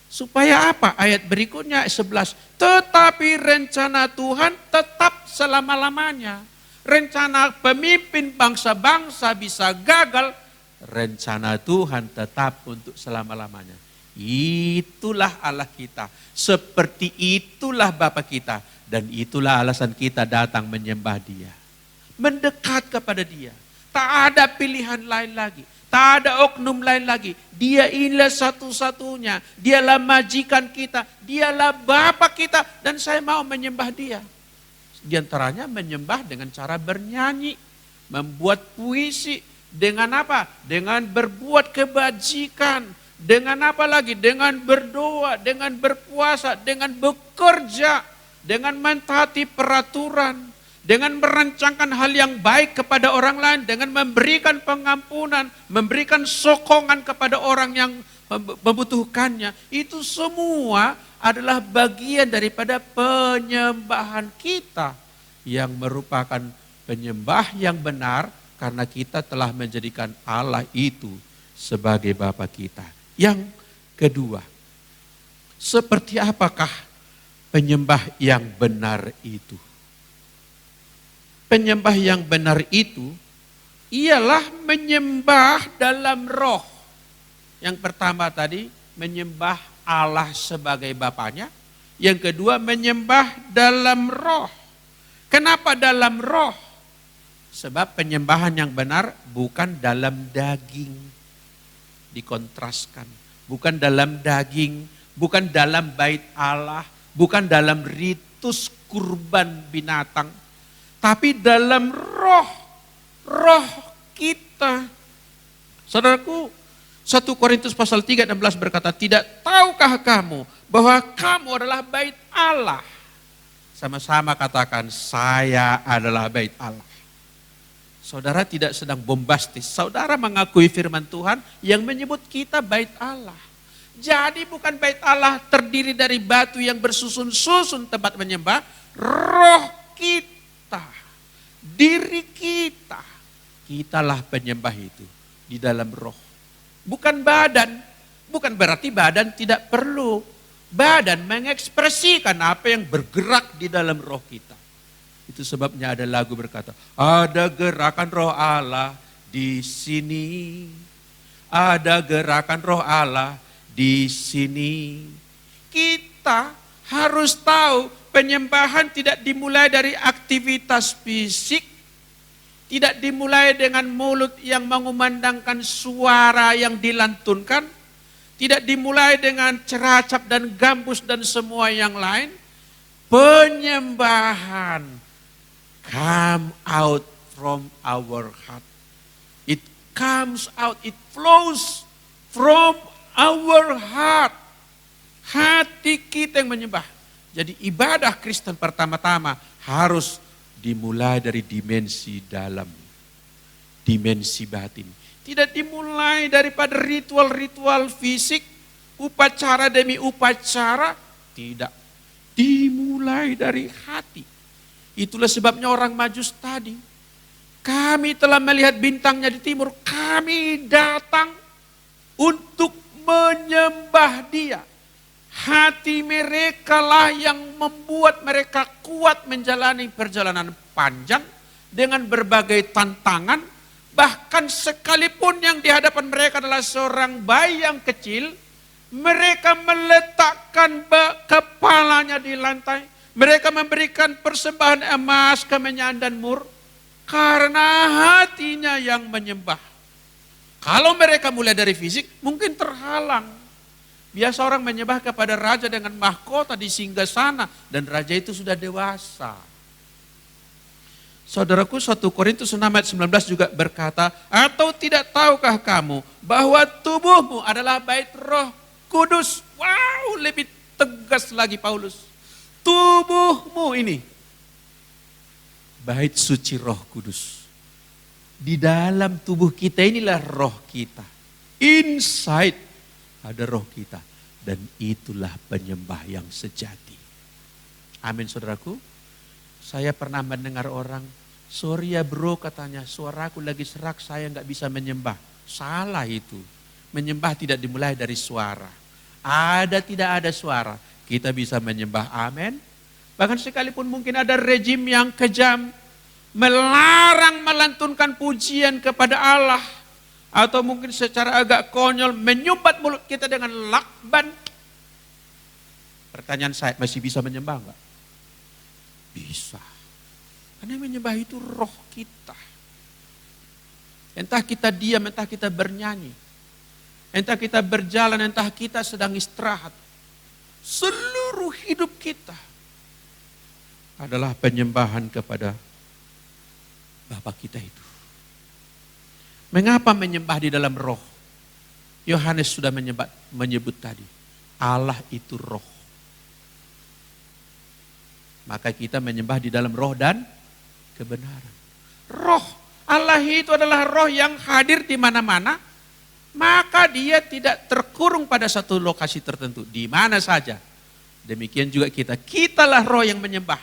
Supaya apa? Ayat berikutnya 11. Tetapi rencana Tuhan tetap selama-lamanya. Rencana pemimpin bangsa-bangsa bisa gagal. Rencana Tuhan tetap untuk selama-lamanya. Itulah Allah kita. Seperti itulah Bapa kita. Dan itulah alasan kita datang menyembah Dia. Mendekat kepada Dia. Tak ada pilihan lain lagi. Tak ada oknum lain lagi. Dia inilah satu-satunya. Dialah majikan kita. Dialah Bapa kita. Dan saya mau menyembah Dia. Di antaranya menyembah dengan cara bernyanyi. Membuat puisi. Dengan apa? Dengan berbuat kebajikan. Dengan apa lagi? Dengan berdoa. Dengan berpuasa. Dengan bekerja. Dengan mentaati peraturan. Dengan merancangkan hal yang baik kepada orang lain, dengan memberikan pengampunan, memberikan sokongan kepada orang yang membutuhkannya. Itu semua adalah bagian daripada penyembahan kita yang merupakan penyembah yang benar karena kita telah menjadikan Allah itu sebagai Bapa kita. Yang kedua, seperti apakah penyembah yang benar itu? Penyembah yang benar itu ialah menyembah dalam roh. Yang pertama tadi menyembah Allah sebagai Bapanya. Yang kedua menyembah dalam roh. Kenapa dalam roh? Sebab penyembahan yang benar bukan dalam daging. Dikontraskan. Bukan dalam daging, bukan dalam bait Allah, bukan dalam ritus kurban binatang. Tapi dalam roh kita. Saudaraku, 1 Korintus pasal 3 16 berkata, tidak tahukah kamu bahwa kamu adalah bait Allah? Sama-sama katakan, saya adalah bait Allah. Saudara tidak sedang bombastis. Saudara mengakui firman Tuhan yang menyebut kita bait Allah. Jadi bukan bait Allah terdiri dari batu yang bersusun-susun tempat menyembah. Roh kita. Diri kita. Kitalah penyembah itu di dalam roh. Bukan badan. Bukan berarti badan tidak perlu. Badan mengekspresikan apa yang bergerak di dalam roh kita. Itu sebabnya ada lagu berkata, ada gerakan roh Allah di sini. Ada gerakan roh Allah di sini. Kita harus tahu penyembahan tidak dimulai dari aktivitas fisik, tidak dimulai dengan mulut yang mengumandangkan suara yang dilantunkan, tidak dimulai dengan ceracap dan gambus dan semua yang lain. Penyembahan come out from our heart. It comes out, it flows from our heart. Hati kita yang menyembah. Jadi ibadah Kristen pertama-tama harus dimulai dari dimensi dalam, dimensi batin. Tidak dimulai daripada ritual-ritual fisik, upacara demi upacara. Tidak. Dimulai dari hati. Itulah sebabnya orang Majus tadi. Kami telah melihat bintangnya di timur. Kami datang untuk menyembah Dia. Hati mereka lah yang membuat mereka kuat menjalani perjalanan panjang dengan berbagai tantangan. Bahkan sekalipun yang di hadapan mereka adalah seorang bayi yang kecil, mereka meletakkan kepalanya di lantai. Mereka memberikan persembahan emas, kemenyan dan mur. Karena hatinya yang menyembah. Kalau mereka mulai dari fisik, mungkin terhalang. Biasa orang menyembah kepada raja dengan mahkota di singgasana. Dan raja itu sudah dewasa. Saudaraku, 1 Korintus 6 ayat 19 juga berkata, atau tidak tahukah kamu bahwa tubuhmu adalah bait Roh Kudus. Wow, lebih tegas lagi Paulus. Tubuhmu ini bait suci Roh Kudus. Di dalam tubuh kita inilah roh kita. Inside ada roh kita. Dan itulah penyembah yang sejati. Amin saudaraku. Saya pernah mendengar orang, sorry ya bro katanya, suaraku lagi serak, saya gak bisa menyembah. Salah itu. Menyembah tidak dimulai dari suara. Ada tidak ada suara, kita bisa menyembah. Amin. Bahkan sekalipun mungkin ada rejim yang kejam, melarang melantunkan pujian kepada Allah. Atau mungkin secara agak konyol, menyumbat mulut kita dengan lakban. Pertanyaan saya, masih bisa menyembah enggak? Bisa. Karena menyembah itu roh kita. Entah kita diam, entah kita bernyanyi. Entah kita berjalan, entah kita sedang istirahat. Seluruh hidup kita adalah penyembahan kepada Bapa kita itu. Mengapa menyembah di dalam roh? Yohanes sudah menyebut tadi. Allah itu roh. Maka kita menyembah di dalam roh dan kebenaran. Roh, Allah itu adalah roh yang hadir di mana-mana. Maka dia tidak terkurung pada satu lokasi tertentu. Di mana saja. Demikian juga kita. Kitalah roh yang menyembah.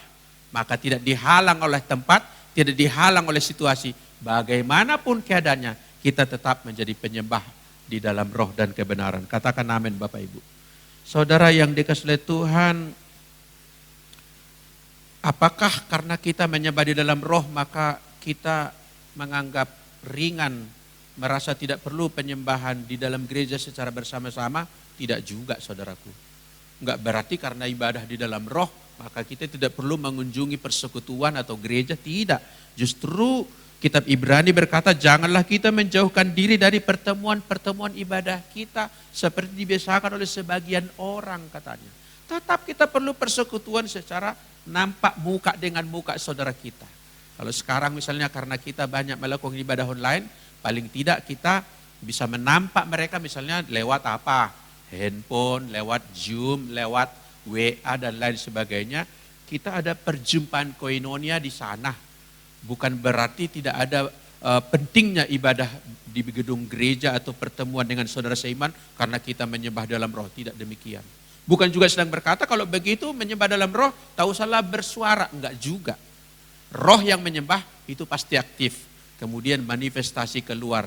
Maka tidak dihalang oleh tempat, tidak dihalang oleh situasi. Bagaimanapun keadaannya, kita tetap menjadi penyembah di dalam roh dan kebenaran. Katakan amin Bapak Ibu. Saudara yang dikasihi oleh Tuhan, apakah karena kita menyembah di dalam roh maka kita menganggap ringan, merasa tidak perlu penyembahan di dalam gereja secara bersama-sama? Tidak juga saudaraku. Enggak berarti karena ibadah di dalam roh maka kita tidak perlu mengunjungi persekutuan atau gereja, tidak. Justru kitab Ibrani berkata janganlah kita menjauhkan diri dari pertemuan-pertemuan ibadah kita seperti dibiasakan oleh sebagian orang katanya. Tetap kita perlu persekutuan secara nampak muka dengan muka saudara kita. Kalau sekarang misalnya karena kita banyak melakukan ibadah online, paling tidak kita bisa menampak mereka misalnya lewat apa? Handphone, lewat Zoom, lewat WA dan lain sebagainya. Kita ada perjumpaan koinonia di sana. Bukan berarti tidak ada pentingnya ibadah di gedung gereja atau pertemuan dengan saudara seiman karena kita menyembah dalam roh. Tidak demikian. Bukan juga sedang berkata kalau begitu menyembah dalam roh, tak usahlah bersuara. Enggak juga. Roh yang menyembah itu pasti aktif. Kemudian manifestasi keluar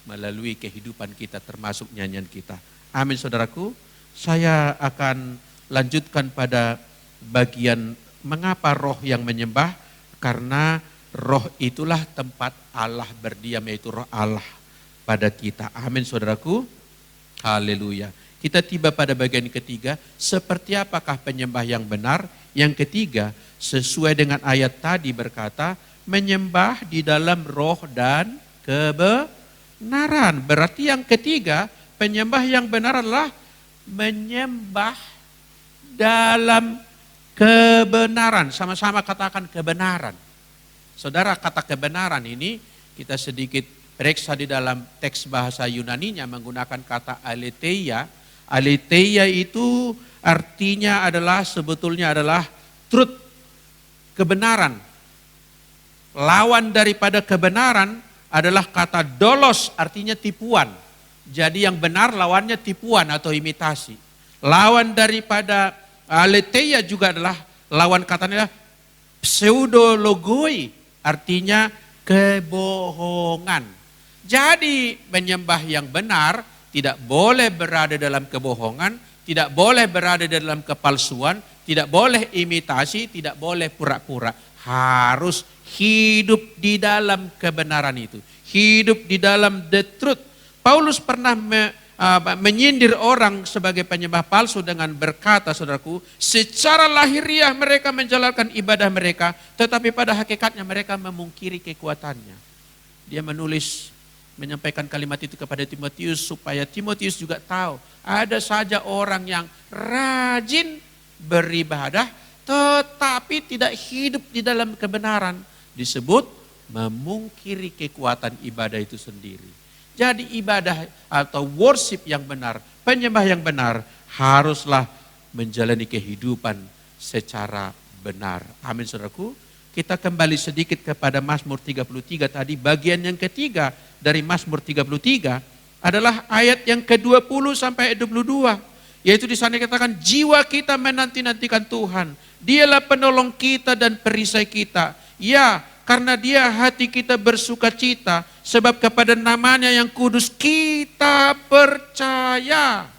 melalui kehidupan kita termasuk nyanyian kita. Amin saudaraku. Saya akan lanjutkan pada bagian mengapa roh yang menyembah. Karena roh itulah tempat Allah berdiam, yaitu roh Allah pada kita. Amin saudaraku. Haleluya. Kita tiba pada bagian ketiga, seperti apakah penyembah yang benar? Yang ketiga, sesuai dengan ayat tadi berkata, menyembah di dalam roh dan kebenaran. Berarti yang ketiga, penyembah yang benar adalah menyembah dalam kebenaran. Sama-sama katakan kebenaran. Saudara, kata kebenaran ini kita sedikit periksa di dalam teks bahasa Yunaninya menggunakan kata aletheia. Aletheia itu artinya sebetulnya adalah truth, kebenaran. Lawan daripada kebenaran adalah kata dolos, artinya tipuan. Jadi yang benar lawannya tipuan atau imitasi. Lawan daripada aletheia juga adalah, lawan katanya pseudologoi, artinya kebohongan. Jadi menyembah yang benar tidak boleh berada dalam kebohongan, tidak boleh berada dalam kepalsuan, tidak boleh imitasi, tidak boleh pura-pura. Harus hidup di dalam kebenaran itu. Hidup di dalam the truth. Paulus pernah menyindir orang sebagai penyembah palsu dengan berkata, saudaraku, secara lahiriah mereka menjalankan ibadah mereka, tetapi pada hakikatnya mereka memungkiri kekuatannya. Dia menyampaikan kalimat itu kepada Timotius supaya Timotius juga tahu ada saja orang yang rajin beribadah tetapi tidak hidup di dalam kebenaran, disebut memungkiri kekuatan ibadah itu sendiri. Jadi ibadah atau worship yang benar, penyembah yang benar haruslah menjalani kehidupan secara benar. Amin, saudaraku. Kita kembali sedikit kepada Mazmur 33 tadi, bagian yang ketiga dari Mazmur 33 adalah ayat yang ke-20 sampai 22. Yaitu di sana dikatakan, jiwa kita menanti-nantikan Tuhan. Dialah penolong kita dan perisai kita. Ya, karena Dia hati kita bersuka cita, sebab kepada namanya yang kudus kita percaya.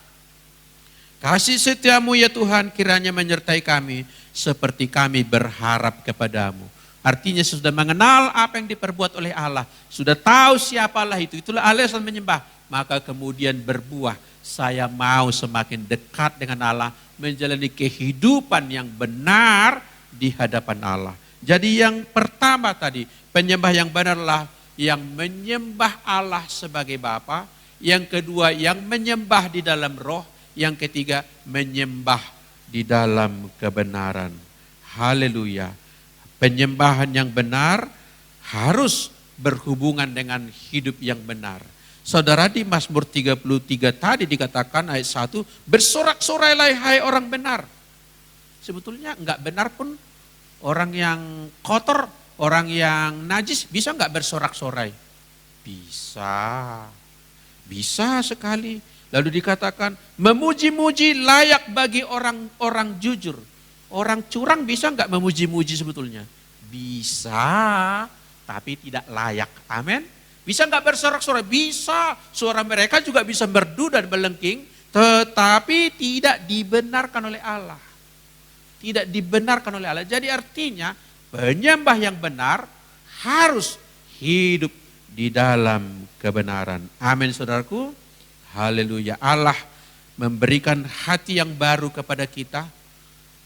Kasih setiamu ya Tuhan kiranya menyertai kami, seperti kami berharap kepadamu. Artinya sudah mengenal apa yang diperbuat oleh Allah. Sudah tahu siapa Allah itu. Itulah alasan menyembah. Maka kemudian berbuah. Saya mau semakin dekat dengan Allah. Menjalani kehidupan yang benar di hadapan Allah. Jadi yang pertama tadi. Penyembah yang benarlah yang menyembah Allah sebagai Bapa. Yang kedua yang menyembah di dalam roh. Yang ketiga menyembah di dalam kebenaran. Haleluya. Penyembahan yang benar harus berhubungan dengan hidup yang benar. Saudara, di Mazmur 33 tadi dikatakan ayat 1, bersorak-sorailah hai orang benar. Sebetulnya enggak benar pun orang yang kotor, orang yang najis bisa enggak bersorak-sorai? Bisa. Bisa sekali. Lalu dikatakan memuji-muji layak bagi orang-orang jujur. Orang curang bisa enggak memuji-muji sebetulnya? Bisa, tapi tidak layak. Amin. Bisa enggak bersorak-sorai? Bisa. Suara mereka juga bisa merdu dan melengking, tetapi tidak dibenarkan oleh Allah. Tidak dibenarkan oleh Allah. Jadi artinya penyembah yang benar harus hidup di dalam kebenaran. Amin, saudaraku. Haleluya. Allah memberikan hati yang baru kepada kita.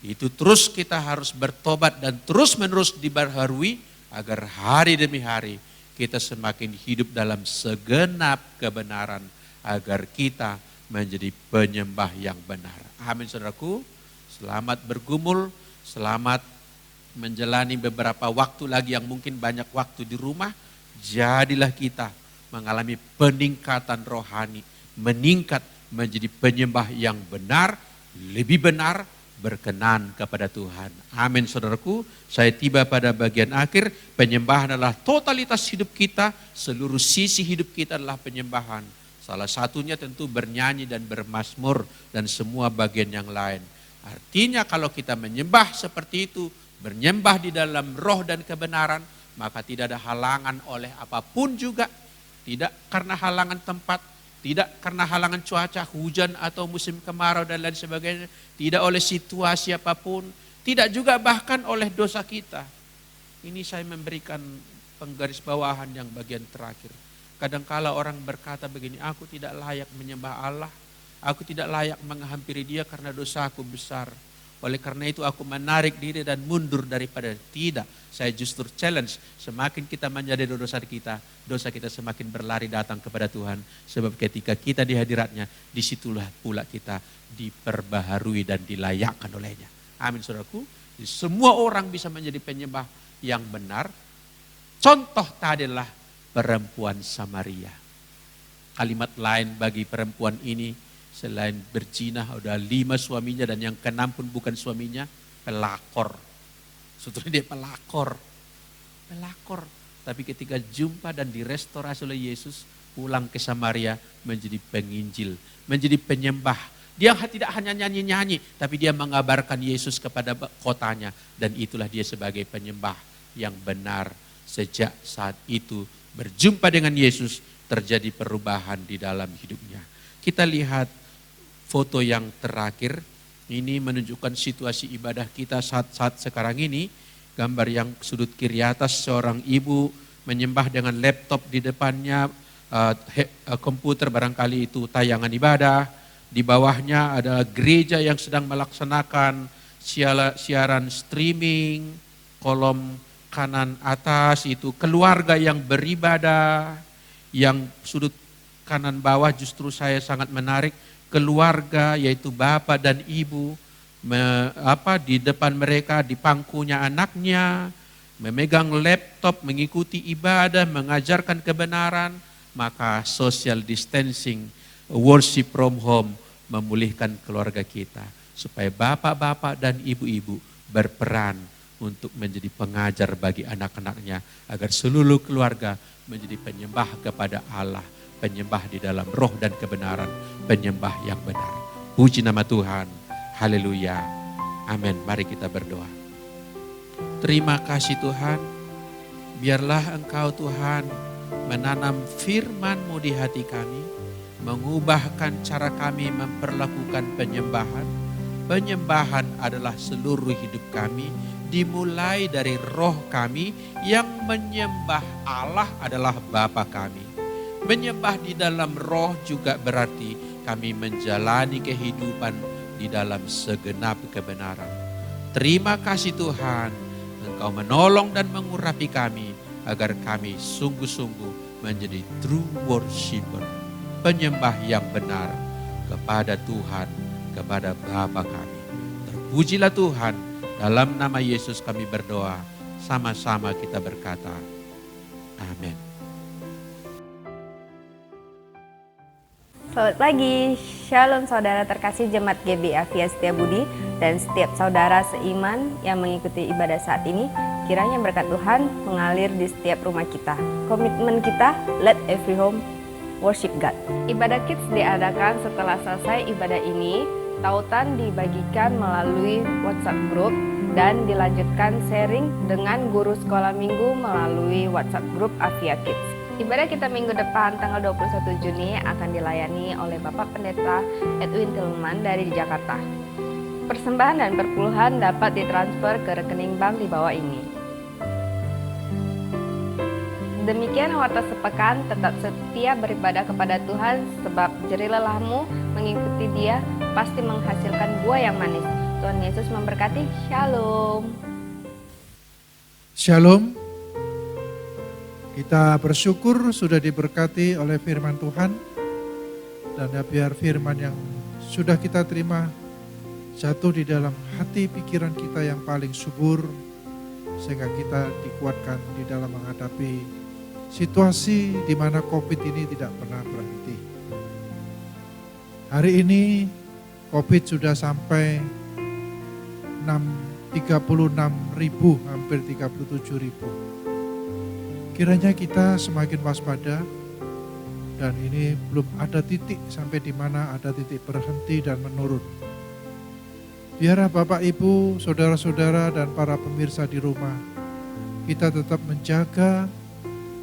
Itu terus kita harus bertobat dan terus menerus diperbarui agar hari demi hari kita semakin hidup dalam segenap kebenaran agar kita menjadi penyembah yang benar. Amin, saudaraku. Selamat bergumul, selamat menjalani beberapa waktu lagi yang mungkin banyak waktu di rumah. Jadilah kita mengalami peningkatan rohani, meningkat menjadi penyembah yang benar, lebih benar, berkenan kepada Tuhan. Amin, saudaraku. Saya tiba pada bagian akhir. Penyembahan adalah totalitas hidup kita. Seluruh sisi hidup kita adalah penyembahan. Salah satunya tentu bernyanyi dan bermazmur dan semua bagian yang lain. Artinya kalau kita menyembah seperti itu, menyembah di dalam roh dan kebenaran, maka tidak ada halangan oleh apapun juga. Tidak karena halangan tempat, tidak karena halangan cuaca, hujan atau musim kemarau dan lain sebagainya. Tidak oleh situasi apapun. Tidak juga bahkan oleh dosa kita. Ini saya memberikan penggarisbawahan yang bagian terakhir. Kadangkala orang berkata begini, aku tidak layak menyembah Allah. Aku tidak layak menghampiri Dia karena dosaku besar. Oleh karena itu aku menarik diri dan mundur daripada. Tidak, saya justru challenge. Semakin kita menjadi dosa kita semakin berlari datang kepada Tuhan. Sebab ketika kita di hadiratnya, disitulah pula kita diperbaharui dan dilayakkan olehnya. Amin, saudaraku. Semua orang bisa menjadi penyembah yang benar. Contoh tadi adalah perempuan Samaria. Kalimat lain bagi perempuan ini Selain berzina, udah 5 suaminya dan yang ke-6 pun bukan suaminya, pelakor. Sebetulnya dia pelakor. Tapi ketika jumpa dan direstorasi oleh Yesus, pulang ke Samaria menjadi penginjil, menjadi penyembah. Dia tidak hanya nyanyi-nyanyi, tapi dia mengabarkan Yesus kepada kotanya. Dan itulah dia sebagai penyembah yang benar. Sejak saat itu berjumpa dengan Yesus, terjadi perubahan di dalam hidupnya. Kita lihat foto yang terakhir, ini menunjukkan situasi ibadah kita saat-saat sekarang ini. Gambar yang sudut kiri atas, seorang ibu menyembah dengan laptop di depannya, komputer barangkali itu tayangan ibadah. Di bawahnya adalah gereja yang sedang melaksanakan siaran streaming. Kolom kanan atas itu keluarga yang beribadah. Yang sudut kanan bawah justru saya sangat menarik. Keluarga yaitu bapak dan ibu, di depan mereka di pangkunya anaknya, memegang laptop, mengikuti ibadah, mengajarkan kebenaran. Maka social distancing, worship from home memulihkan keluarga kita. Supaya bapak-bapak dan ibu-ibu berperan untuk menjadi pengajar bagi anak-anaknya. Agar seluruh keluarga menjadi penyembah kepada Allah. Penyembah di dalam roh dan kebenaran, penyembah yang benar. Puji nama Tuhan, haleluya, amin. Mari kita berdoa. Terima kasih Tuhan, biarlah Engkau Tuhan menanam firman-Mu di hati kami, mengubahkan cara kami memperlakukan penyembahan. Penyembahan adalah seluruh hidup kami, dimulai dari roh kami yang menyembah Allah adalah Bapa kami. Menyembah di dalam roh juga berarti kami menjalani kehidupan di dalam segenap kebenaran. Terima kasih Tuhan, Engkau menolong dan mengurapi kami agar kami sungguh-sungguh menjadi true worshiper, penyembah yang benar kepada Tuhan, kepada Bapa kami. Terpujilah Tuhan, dalam nama Yesus kami berdoa, sama-sama kita berkata, amin. Selamat pagi, Shalom saudara terkasih Jemaat GBI Avia Setiabudi dan setiap saudara seiman yang mengikuti ibadah saat ini. Kiranya berkat Tuhan mengalir di setiap rumah kita. Komitmen kita, let every home worship God. Ibadah Kids diadakan setelah selesai ibadah ini. Tautan dibagikan melalui WhatsApp group dan dilanjutkan sharing dengan guru sekolah minggu melalui WhatsApp group Avia Kids. Ibadah kita minggu depan tanggal 21 Juni akan dilayani oleh Bapak Pendeta Edwin Tillman dari Jakarta. Persembahan dan perpuluhan dapat ditransfer ke rekening bank di bawah ini. Demikian warta sepekan, tetap setia beribadah kepada Tuhan sebab jerih lelahmu mengikuti Dia pasti menghasilkan buah yang manis. Tuhan Yesus memberkati. Shalom. Shalom. Kita bersyukur sudah diberkati oleh firman Tuhan. Dan biar firman yang sudah kita terima jatuh di dalam hati pikiran kita yang paling subur. Sehingga kita dikuatkan di dalam menghadapi situasi di mana COVID ini tidak pernah berhenti. Hari ini COVID sudah sampai 36.000, hampir 37.000. Kiranya kita semakin waspada dan ini belum ada titik sampai di mana ada titik berhenti dan menurun. Biarlah Bapak Ibu, saudara-saudara dan para pemirsa di rumah, kita tetap menjaga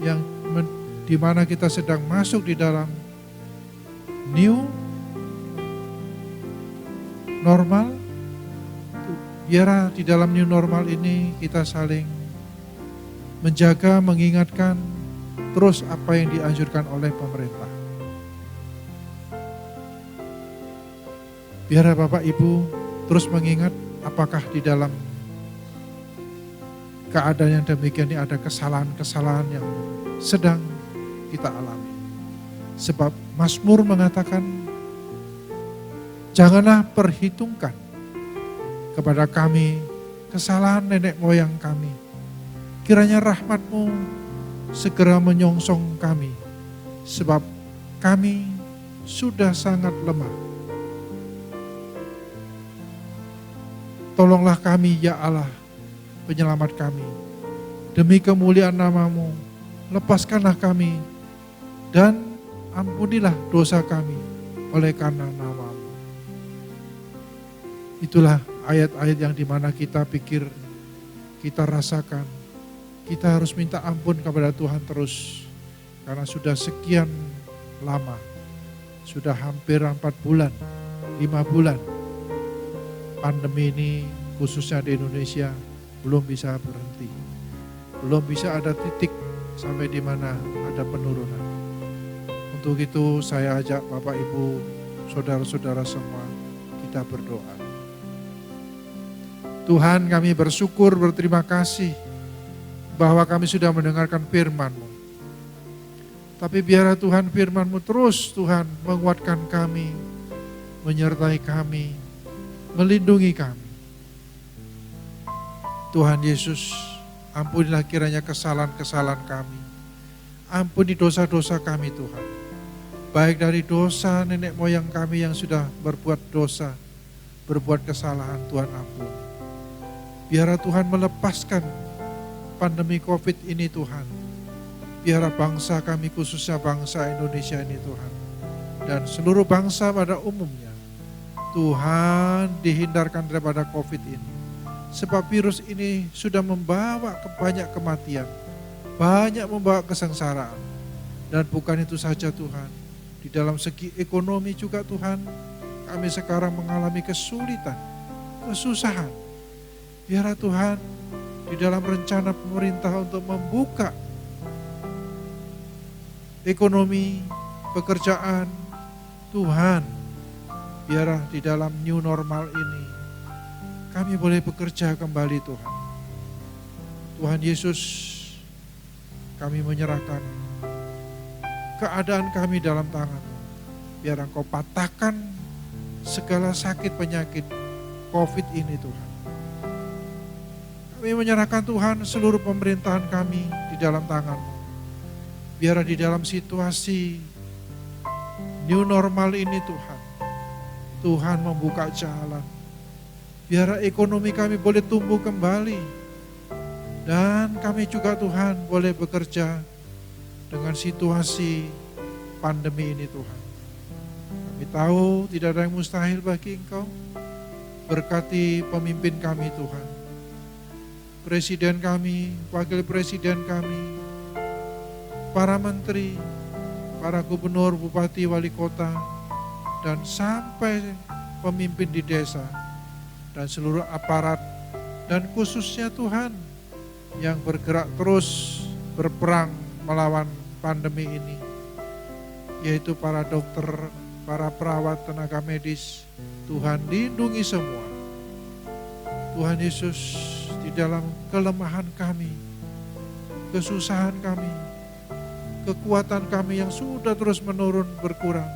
yang di mana kita sedang masuk di dalam new normal. Biarlah di dalam new normal ini kita saling menjaga, mengingatkan terus apa yang dianjurkan oleh pemerintah. Biar Bapak Ibu terus mengingat apakah di dalam keadaan yang demikian ini ada kesalahan-kesalahan yang sedang kita alami. Sebab Mazmur mengatakan, janganlah perhitungkan kepada kami kesalahan nenek moyang kami. Kiranya rahmat-Mu segera menyongsong kami, sebab kami sudah sangat lemah Tolonglah kami ya Allah, penyelamat kami. Demi kemuliaan nama-Mu, lepaskanlah kami dan ampunilah dosa kami oleh karena nama-Mu. Itulah ayat-ayat yang dimana kita pikir, kita rasakan, kita harus minta ampun kepada Tuhan terus. Karena sudah sekian lama, sudah hampir 4 bulan, 5 bulan, pandemi ini khususnya di Indonesia belum bisa berhenti. Belum bisa ada titik sampai di mana ada penurunan. Untuk itu saya ajak Bapak Ibu, saudara-saudara semua, kita berdoa. Tuhan, kami bersyukur, berterima kasih bahwa kami sudah mendengarkan firman-Mu. Tapi biarlah Tuhan firman-Mu terus Tuhan menguatkan kami, menyertai kami, melindungi kami. Tuhan Yesus, ampunilah kiranya kesalahan-kesalahan kami. Ampuni dosa-dosa kami Tuhan. Baik dari dosa nenek moyang kami yang sudah berbuat dosa, berbuat kesalahan, Tuhan ampuni. Biarlah Tuhan melepaskan pandemi COVID ini Tuhan. Biarlah bangsa kami khususnya bangsa Indonesia ini Tuhan. Dan seluruh bangsa pada umumnya. Tuhan dihindarkan daripada COVID ini. Sebab virus ini sudah membawa banyak kematian. Banyak membawa kesengsaraan. Dan bukan itu saja Tuhan. Di dalam segi ekonomi juga Tuhan. Kami sekarang mengalami kesulitan, kesusahan. Biarlah Tuhan di dalam rencana pemerintah untuk membuka ekonomi, pekerjaan, Tuhan, biarlah di dalam new normal ini kami boleh bekerja kembali Tuhan. Tuhan Yesus, kami menyerahkan keadaan kami dalam tangan-Mu. Biar Engkau patahkan segala sakit penyakit COVID ini Tuhan. Kami menyerahkan Tuhan seluruh pemerintahan kami di dalam tangan-Mu. Biarlah di dalam situasi new normal ini Tuhan, Tuhan membuka jalan. Biarlah ekonomi kami boleh tumbuh kembali. Dan kami juga Tuhan boleh bekerja dengan situasi pandemi ini Tuhan. Kami tahu tidak ada yang mustahil bagi Engkau. Berkati pemimpin kami Tuhan. Presiden kami, wakil presiden kami, para menteri, para gubernur, bupati, wali kota, dan sampai pemimpin di desa, dan seluruh aparat, dan khususnya Tuhan yang bergerak terus berperang melawan pandemi ini, yaitu para dokter, para perawat, tenaga medis. Tuhan lindungi semua. Tuhan Yesus, di dalam kelemahan kami, kesusahan kami, kekuatan kami yang sudah terus menurun berkurang,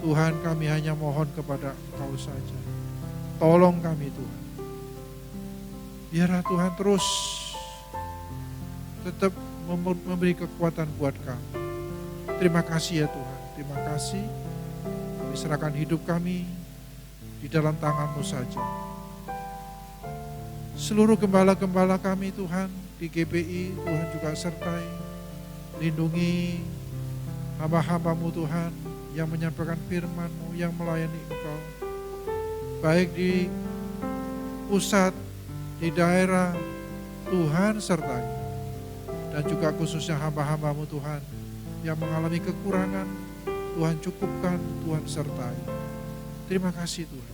Tuhan kami hanya mohon kepada Engkau saja. Tolong kami Tuhan. Biarlah Tuhan terus tetap memberi kekuatan buat kami. Terima kasih ya Tuhan, terima kasih. Kami serahkan hidup kami di dalam tangan-Mu saja. Seluruh gembala-gembala kami Tuhan di GPI, Tuhan juga sertai. Lindungi hamba-hamba-Mu Tuhan yang menyampaikan firman-Mu, yang melayani Engkau. Baik di pusat, di daerah, Tuhan sertai. Dan juga khususnya hamba-hamba-Mu Tuhan yang mengalami kekurangan, Tuhan cukupkan, Tuhan sertai. Terima kasih Tuhan.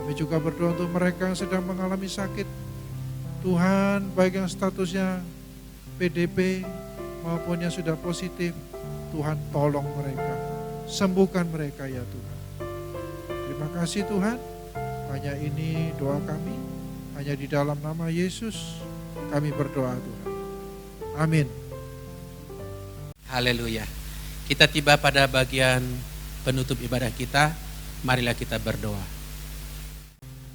Kami juga berdoa untuk mereka yang sedang mengalami sakit. Tuhan, baik yang statusnya PDP maupun yang sudah positif, Tuhan tolong mereka. Sembuhkan mereka ya Tuhan. Terima kasih Tuhan. Hanya ini doa kami. Hanya di dalam nama Yesus kami berdoa Tuhan. Amin. Haleluya. Kita tiba pada bagian penutup ibadah kita. Marilah kita berdoa.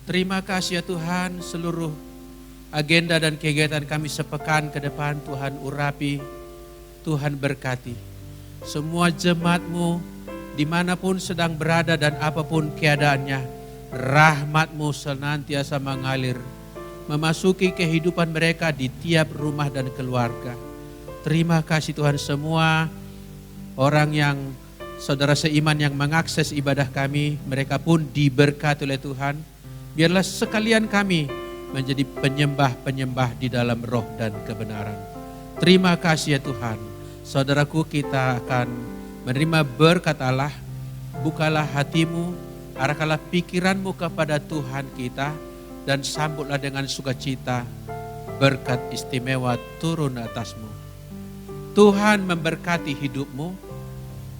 Terima kasih ya Tuhan, seluruh agenda dan kegiatan kami sepekan ke depan Tuhan urapi, Tuhan berkati. Semua jemaat-Mu dimanapun sedang berada dan apapun keadaannya, rahmat-Mu senantiasa mengalir, memasuki kehidupan mereka di tiap rumah dan keluarga. Terima kasih Tuhan, semua orang yang saudara seiman yang mengakses ibadah kami, mereka pun diberkati oleh Tuhan. Biarlah sekalian kami menjadi penyembah-penyembah di dalam roh dan kebenaran. Terima kasih ya Tuhan. Saudaraku, kita akan menerima berkat Allah. Bukalah hatimu, arahkanlah pikiranmu kepada Tuhan kita, dan sambutlah dengan sukacita berkat istimewa turun atasmu. Tuhan memberkati hidupmu.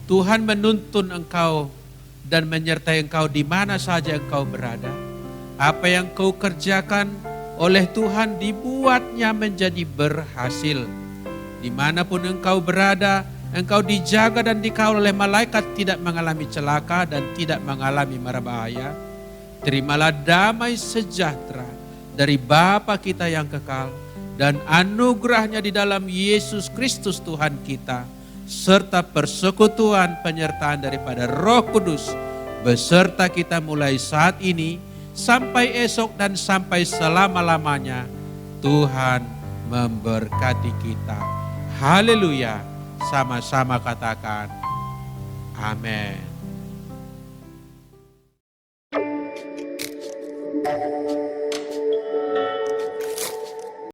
Tuhan menuntun engkau dan menyertai engkau di mana saja engkau berada. Apa yang kau kerjakan oleh Tuhan dibuatnya menjadi berhasil. Dimanapun engkau berada, engkau dijaga dan dikawal oleh malaikat, tidak mengalami celaka dan tidak mengalami mara bahaya. Terimalah damai sejahtera dari Bapa kita yang kekal dan anugerahnya di dalam Yesus Kristus Tuhan kita, serta persekutuan penyertaan daripada Roh Kudus beserta kita mulai saat ini sampai esok dan sampai selama-lamanya. Tuhan memberkati kita. Haleluya. Sama-sama katakan amin.